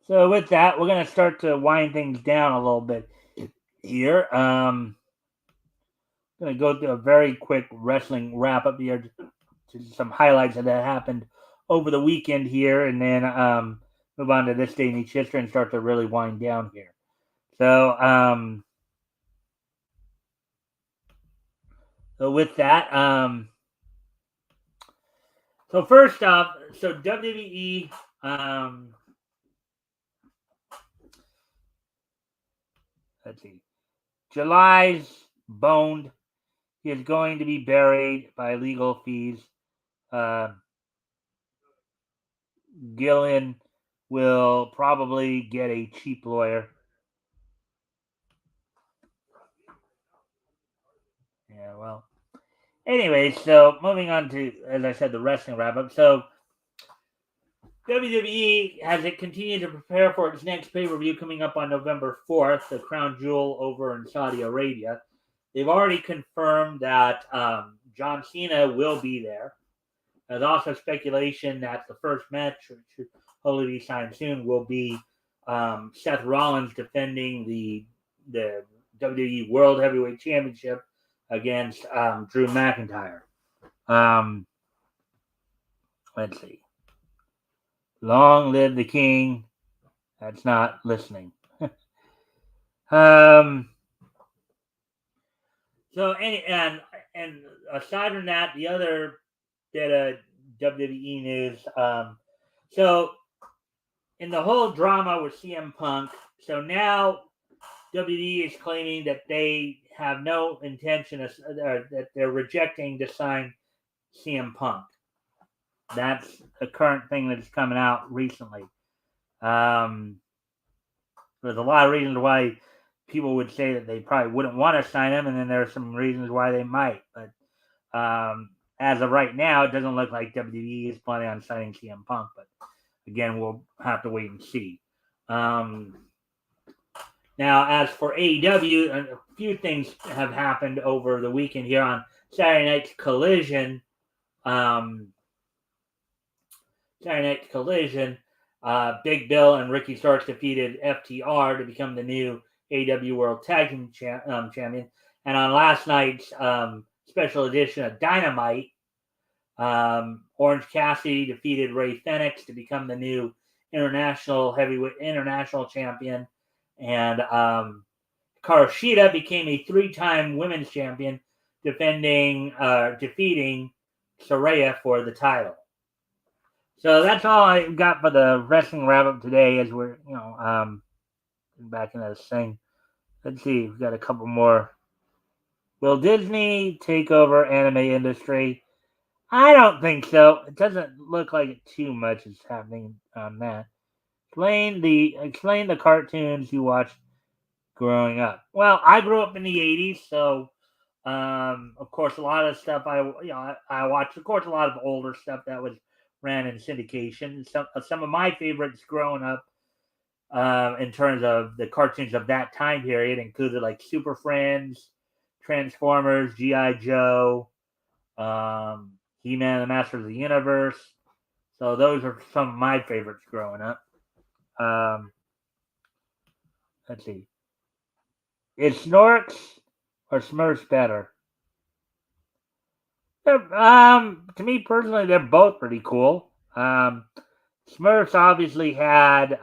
So with that, we're going to start to wind things down a little bit here. Going to go through a very quick wrestling wrap up here, to some highlights that happened over the weekend here, and then move on to this day in each history and start to really wind down here. So, so with that, so first off, so WWE, let's see, July's boned. He is going to be buried by legal fees. Gillian will probably get a cheap lawyer. Yeah, well. Anyway, so moving on to, as I said, the wrestling wrap up. So WWE, as it continued to prepare for its next pay per view coming up on November 4th, the Crown Jewel over in Saudi Arabia, they've already confirmed that John Cena will be there. There's also speculation that the first match, which should hopefully be signed soon, will be Seth Rollins defending the WWE World Heavyweight Championship against Drew McIntyre. Let's see. Long live the king. That's not listening. So and aside from that, the other bit of WWE news. So in the whole drama with CM Punk, so now WWE is claiming that they have no intention of, that they're rejecting to sign CM Punk. That's a current thing that's coming out recently. There's a lot of reasons why people would say that they probably wouldn't want to sign him, and then there are some reasons why they might. But as of right now, it doesn't look like WWE is planning on signing CM Punk. But again, we'll have to wait and see. Now, as for AEW, a few things have happened over the weekend here on Saturday Night's Collision. Big Bill and Ricky Starks defeated FTR to become the new AEW World Tag Team Champion. And on last night's special edition of Dynamite, Orange Cassidy defeated Ray Fenix to become the new international champion. And Karushita became a 3-time women's champion, defeating Saraya for the title. So that's all I got for the wrestling wrap up today. As we're back in this thing. Let's see, we've got a couple more. Will Disney take over anime industry? I don't think so. It doesn't look like too much is happening on that. Explain the cartoons you watched growing up. Well, I grew up in the 80s, so of course a lot of stuff I watched, of course, a lot of older stuff that was ran in syndication. Some of my favorites growing up, in terms of the cartoons of that time period, included like Super Friends, Transformers, G.I. Joe, He-Man, the Masters of the Universe. So those are some of my favorites growing up. Let's see. Is Snorks or Smurfs better? To me personally, they're both pretty cool. Smurfs obviously had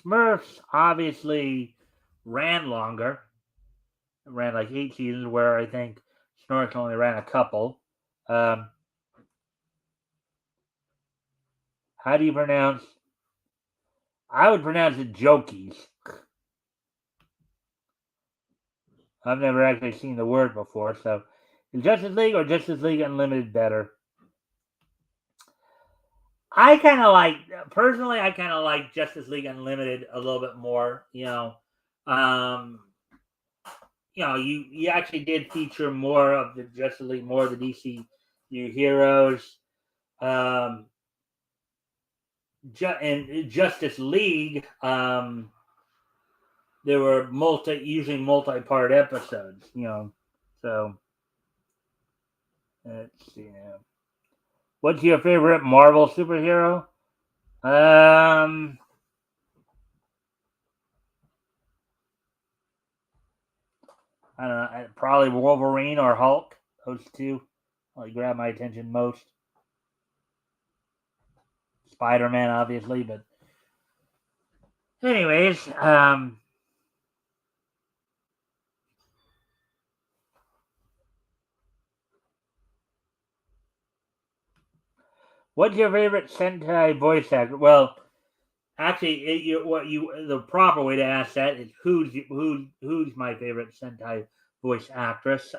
Smurfs obviously ran longer. It ran like 8 seasons, where I think Snorks only ran a couple. How do you pronounce? I would pronounce it Jokies. I've never actually seen the word before, so is Justice League or Justice League Unlimited better? I kind of like, personally, I kind of like Justice League Unlimited a little bit more. Um, you actually did feature more of the Justice League, more of the DC heroes. And Justice League, there were usually multi-part episodes. So let's see now. What's your favorite Marvel superhero? I don't know, probably Wolverine or Hulk. Those two probably grab my attention most. Spider-Man, obviously, but anyways, what's your favorite Sentai voice actor? Well, actually, the proper way to ask that is who's my favorite Sentai voice actress?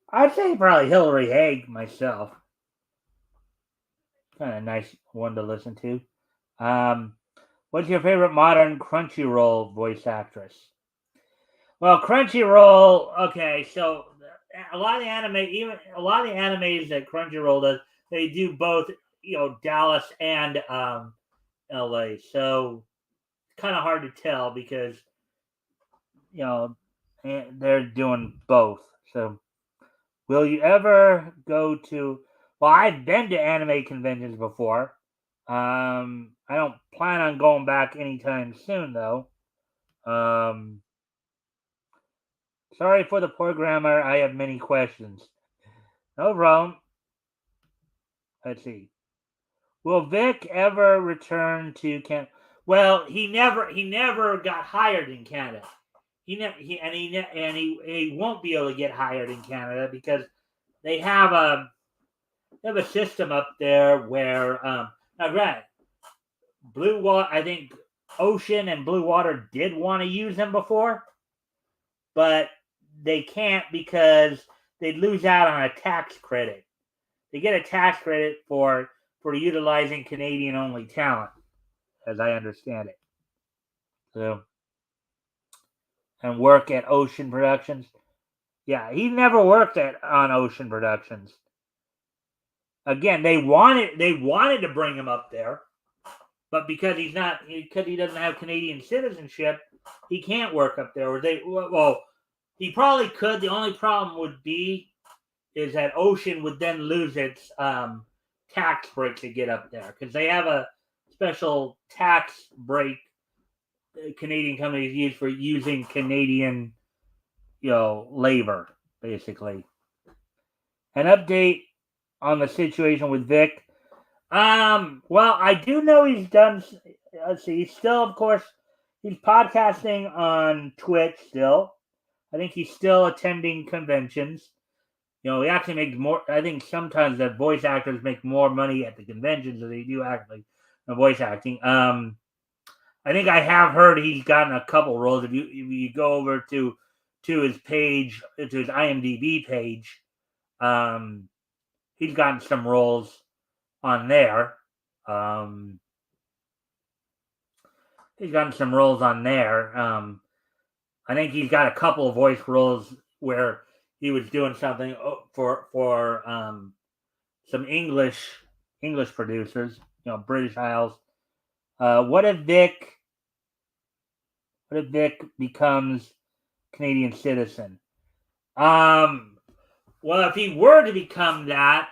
I'd say probably Hilary Haig myself. Kind of nice one to listen to. What's your favorite modern Crunchyroll voice actress? Well, Crunchyroll. Okay, so a lot of the animes that Crunchyroll does, they do both. Dallas and L.A. So it's kind of hard to tell because they're doing both. So, will you ever go to? Well, I've been to anime conventions before. I don't plan on going back anytime soon, though. Um, Sorry for the poor grammar. I have many questions. No problem. Let's see. Will Vic ever return to Canada? Well, he never got hired in Canada. He won't be able to get hired in Canada because they have a system up there where now granted, Blue Water, I think Ocean and Blue Water did want to use him before, but they can't because they'd lose out on a tax credit. They get a tax credit for utilizing Canadian only talent, as I understand it. So, and work at Ocean Productions. Yeah, he never worked on Ocean Productions. Again, they wanted to bring him up there, but because he doesn't have Canadian citizenship, he can't work up there. He probably could. The only problem would be is that Ocean would then lose its tax break to get up there because they have a special tax break Canadian companies use for using Canadian, labor, basically. An update on the situation with Vic. Well, I do know he's done. Let's see. He's still, of course, he's podcasting on Twitch still. I think he's still attending conventions. He actually makes more. I think sometimes that voice actors make more money at the conventions than they do actually voice acting. I think I have heard he's gotten a couple roles. If you go over to his page, to his IMDb page, he's gotten some roles on there. He's gotten some roles on there. I think he's got a couple of voice roles where he was doing something for some English producers, British Isles. What if Vic becomes Canadian citizen? Well, if he were to become that,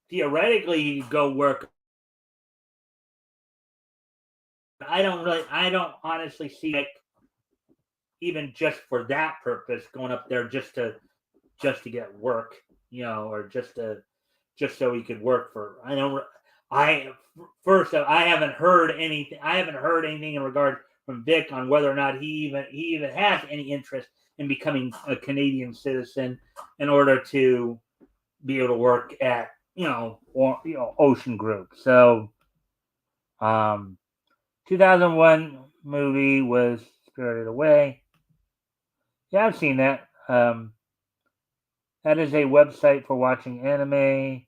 theoretically, he'd go work. I don't honestly see Vic, even just for that purpose, going up there just to get work, or just so he could work for. I haven't heard anything. I haven't heard anything in regard from Vic on whether or not he even has any interest in becoming a Canadian citizen in order to be able to work at Ocean Group. So, 2001 movie was Spirited Away. Yeah, I've seen that. That is a website for watching anime.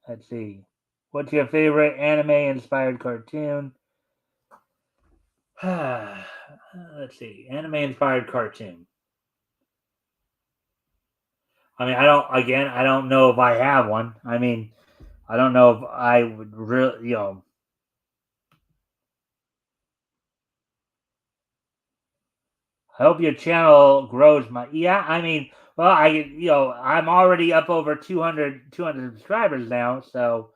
Let's see. What's your favorite anime-inspired cartoon? Let's see. Anime-inspired cartoon. I mean, I don't know if I have one. I mean, I don't know if I would really, I hope your channel grows. Yeah, I mean, well, I'm already up over 200 subscribers now, so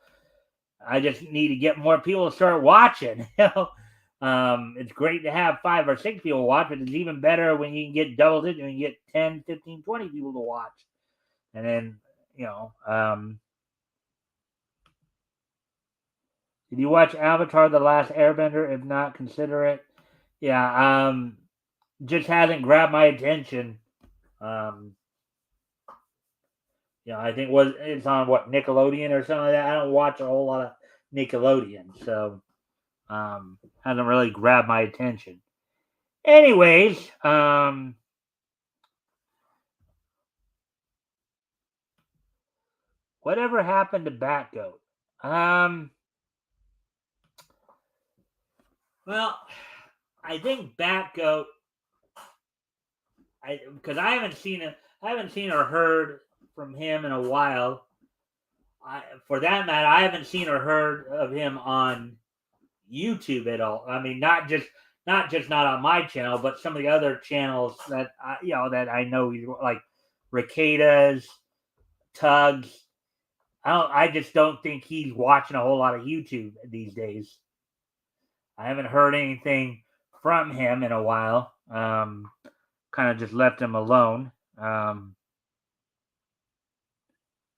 I just need to get more people to start watching. It's great to have 5 or 6 people watch, but it's even better when you can get double digits, when you get 10, 15, 20 people to watch. And then, did you watch Avatar: The Last Airbender? If not, consider it. Yeah, just hasn't grabbed my attention. Um, I think it's on Nickelodeon or something like that. I don't watch a whole lot of Nickelodeon, so hasn't really grabbed my attention. Anyways, whatever happened to Batgoat? Well, I think Batgoat. Because I haven't seen or heard from him in a while. For that matter, I haven't seen or heard of him on YouTube at all. I mean, not on my channel, but some of the other channels that I know, like Ricadas, Tugs. I just don't think he's watching a whole lot of YouTube these days. I haven't heard anything from him in a while. Kind of just left him alone.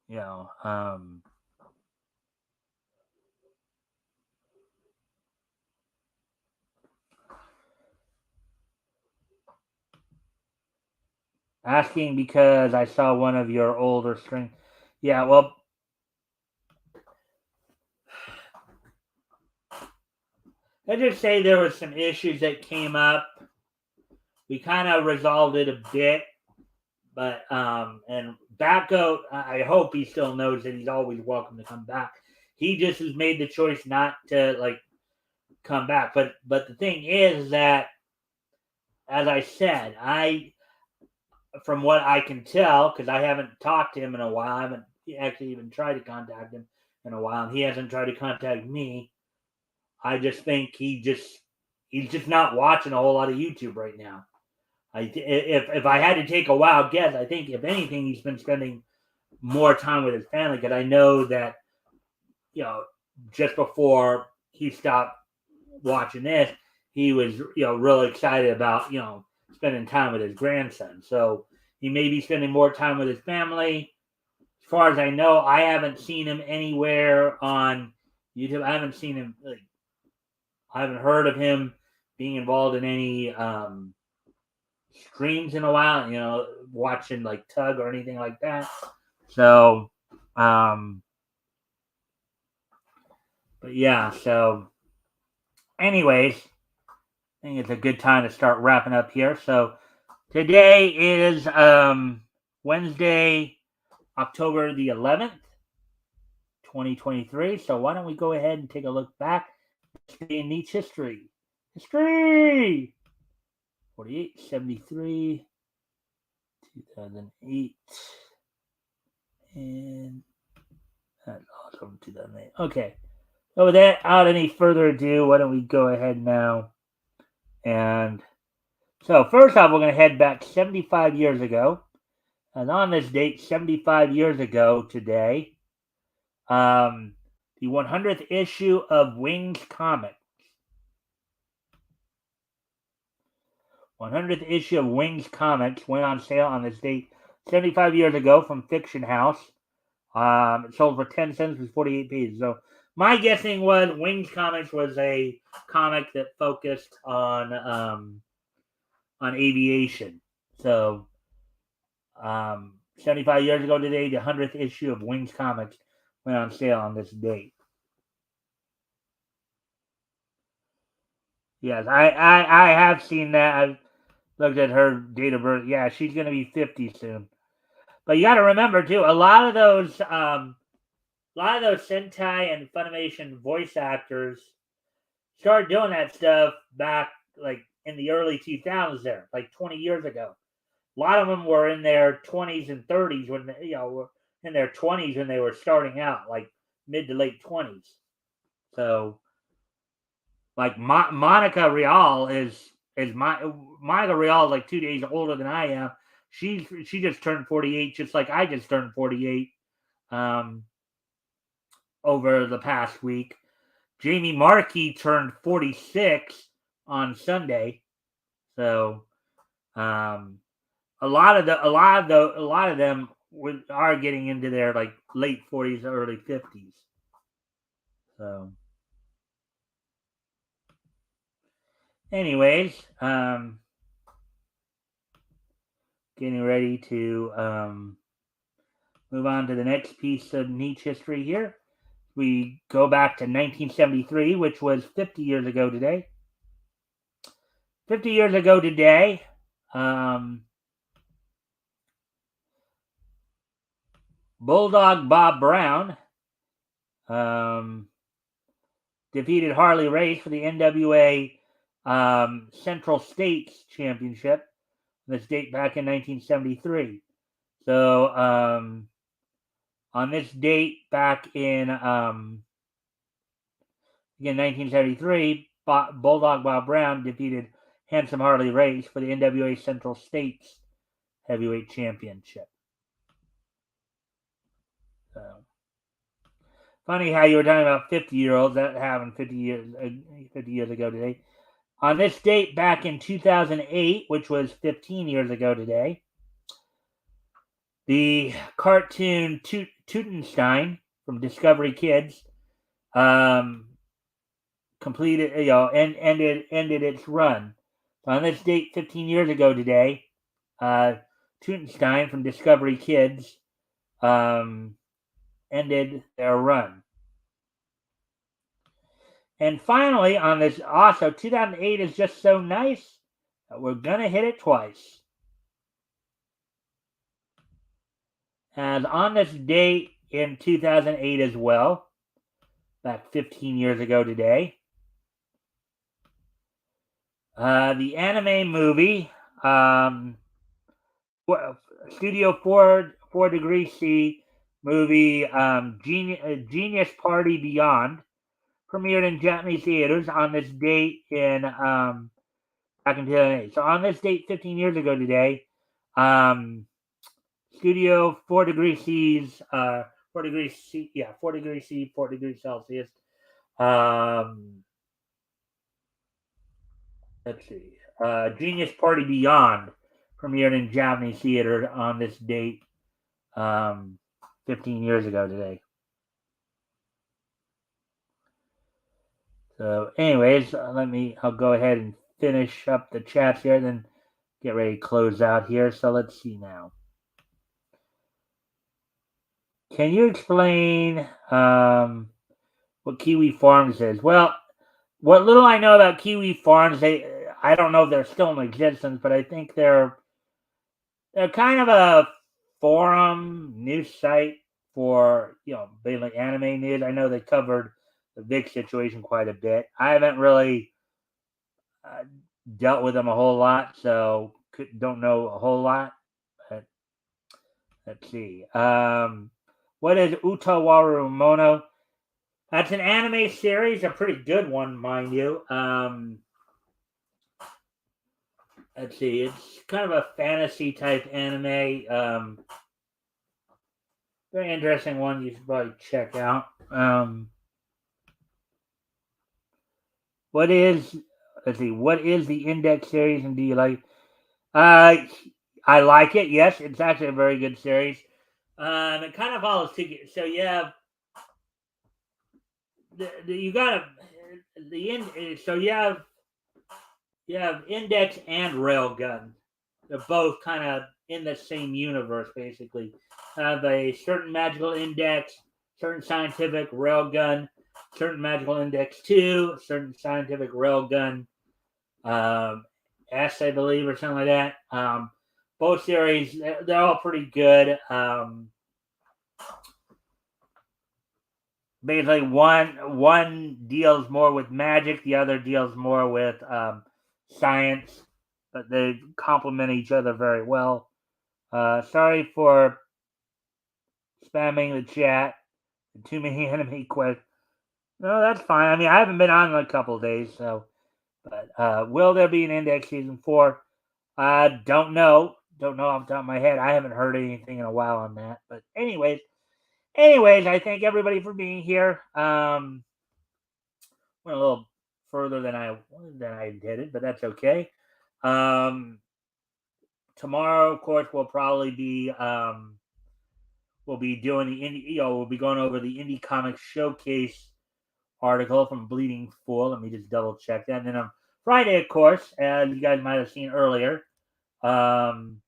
You know, asking because I saw one of your older streams. Yeah, well, let's just say there was some issues that came up. We kind of resolved it a bit, but and Batgoat, I hope he still knows that he's always welcome to come back. He just has made the choice not to come back. But the thing is that, as I said, from what I can tell, because I haven't talked to him in a while, I haven't actually even tried to contact him in a while, and he hasn't tried to contact me. I just think he's just not watching a whole lot of YouTube right now. If I had to take a wild guess, I think if anything, he's been spending more time with his family, because I know that just before he stopped watching this, he was really excited about spending time with his grandson. So he may be spending more time with his family. As far as I know, I haven't seen him anywhere on YouTube. I haven't seen him. I haven't heard of him being involved in any streams in a while. Watching like Tug or anything like that. So, but yeah. So, anyways, I think it's a good time to start wrapping up here. So today is Wednesday, October the 11th, 2023. So why don't we go ahead and take a look back in Nietzsche history. History! 48, 73, 2008, and that's awesome, 2008. Okay. So without any further ado, why don't we go ahead now? And so first off, we're going to head back 75 years ago. And on this date, 75 years ago today, the 100th issue of Wings Comics. 100th issue of Wings Comics went on sale on this date 75 years ago from Fiction House. It sold for 10 cents with 48 pages. So my guessing was Wings Comics was a comic that focused on aviation. So 75 years ago today, the 100th issue of Wings Comics went on sale on this date. Yes, I have seen that. I've looked at her date of birth. Yeah, she's going to be 50 soon. But you got to remember too, a lot of those Sentai and Funimation voice actors started doing that stuff back like in the early 2000s. There, like 20 years ago. A lot of them were in their 20s and 30s when were in their 20s when they were starting out, like mid to late 20s. So, like Monica Real Monica Real is like 2 days older than I am. She just turned 48, just like I just turned 48 over the past week. Jamie Markey turned 46 on Sunday. So, a lot of them are getting into their like late 40s, early 50s. So, anyways, getting ready to move on to the next piece of niche history here. We go back to 1973, which was 50 years ago today. 50 years ago today, Bulldog Bob Brown defeated Harley Race for the NWA Central States Championship. This date back in 1973. So on this date back in 1973, Bulldog Bob Brown defeated Handsome Harley Race for the NWA Central States Heavyweight Championship. So, funny how you were talking about 50-year-olds that happened 50 years ago today. On this date back in 2008, which was 15 years ago today, the cartoon Teutonstein from Discovery Kids completed, and ended its run. On this date, 15 years ago today, Teutonstein from Discovery Kids ended their run. And finally, on this, also 2008 is just so nice that we're gonna hit it twice. And on this date in 2008 as well, back 15 years ago today, the anime movie, Studio 4 Degree C movie, Genius Party Beyond, premiered in Japanese theaters on this date in back in 2008. So on this date, 15 years ago today, Studio 4 Degree C's 4 degrees C, 4 degrees C, 4 degrees Celsius. Let's see. Genius Party Beyond premiered in Japanese theater on this date 15 years ago today. So, anyways, I'll go ahead and finish up the chats here, then get ready to close out here. So, let's see now. Can you explain what Kiwi Farms is? Well, what little I know about Kiwi Farms, I don't know if they're still in existence, but I think they're kind of a forum news site for mainly anime news. I know they covered the Vic situation quite a bit. I haven't really dealt with them a whole lot, so don't know a whole lot. But let's see. What is Utawaru Mono? That's an anime series, a pretty good one, mind you. Let's see. It's kind of a fantasy type anime. Very interesting one. You should probably check out. What is let's see, what is the Index series and do you like? Uh, I like it. Yes, it's actually a very good series. It kind of follows together. So you have you got the in. So you have Index and Railgun. They're both kind of in the same universe, basically. Have a certain magical index, certain scientific Railgun, certain magical index 2, certain scientific Railgun S, I believe, or something like that. Both series, they're all pretty good. Basically, one deals more with magic, the other deals more with science, but they complement each other very well. Sorry for spamming the chat. Too many enemy questions. No, that's fine. I mean, I haven't been on in a couple of days, so. But will there be an Index season 4? Don't know. Don't know off the top of my head. I haven't heard anything in a while on that. But anyways, I thank everybody for being here. Went a little further than I intended, but that's okay. Tomorrow, of course, we'll probably be we'll be doing the indie. We'll be going over the Indie Comics Showcase article from Bleeding Fool. Let me just double check that. And then on Friday, of course, as you guys might have seen earlier, um,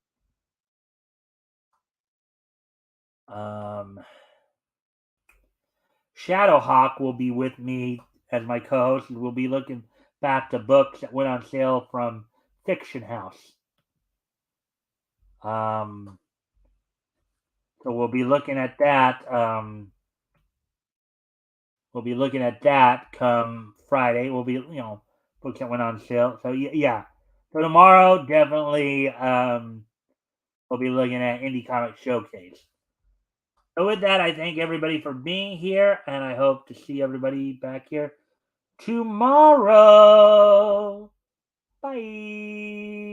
Shadowhawk will be with me as my co-host. We'll be looking back to books that went on sale from Fiction House. So we'll be looking at that. We'll be looking at that come Friday. We'll be, books that went on sale. So yeah. So tomorrow, definitely, we'll be looking at Indie Comic Showcase. So with that, I thank everybody for being here, and I hope to see everybody back here tomorrow. Bye.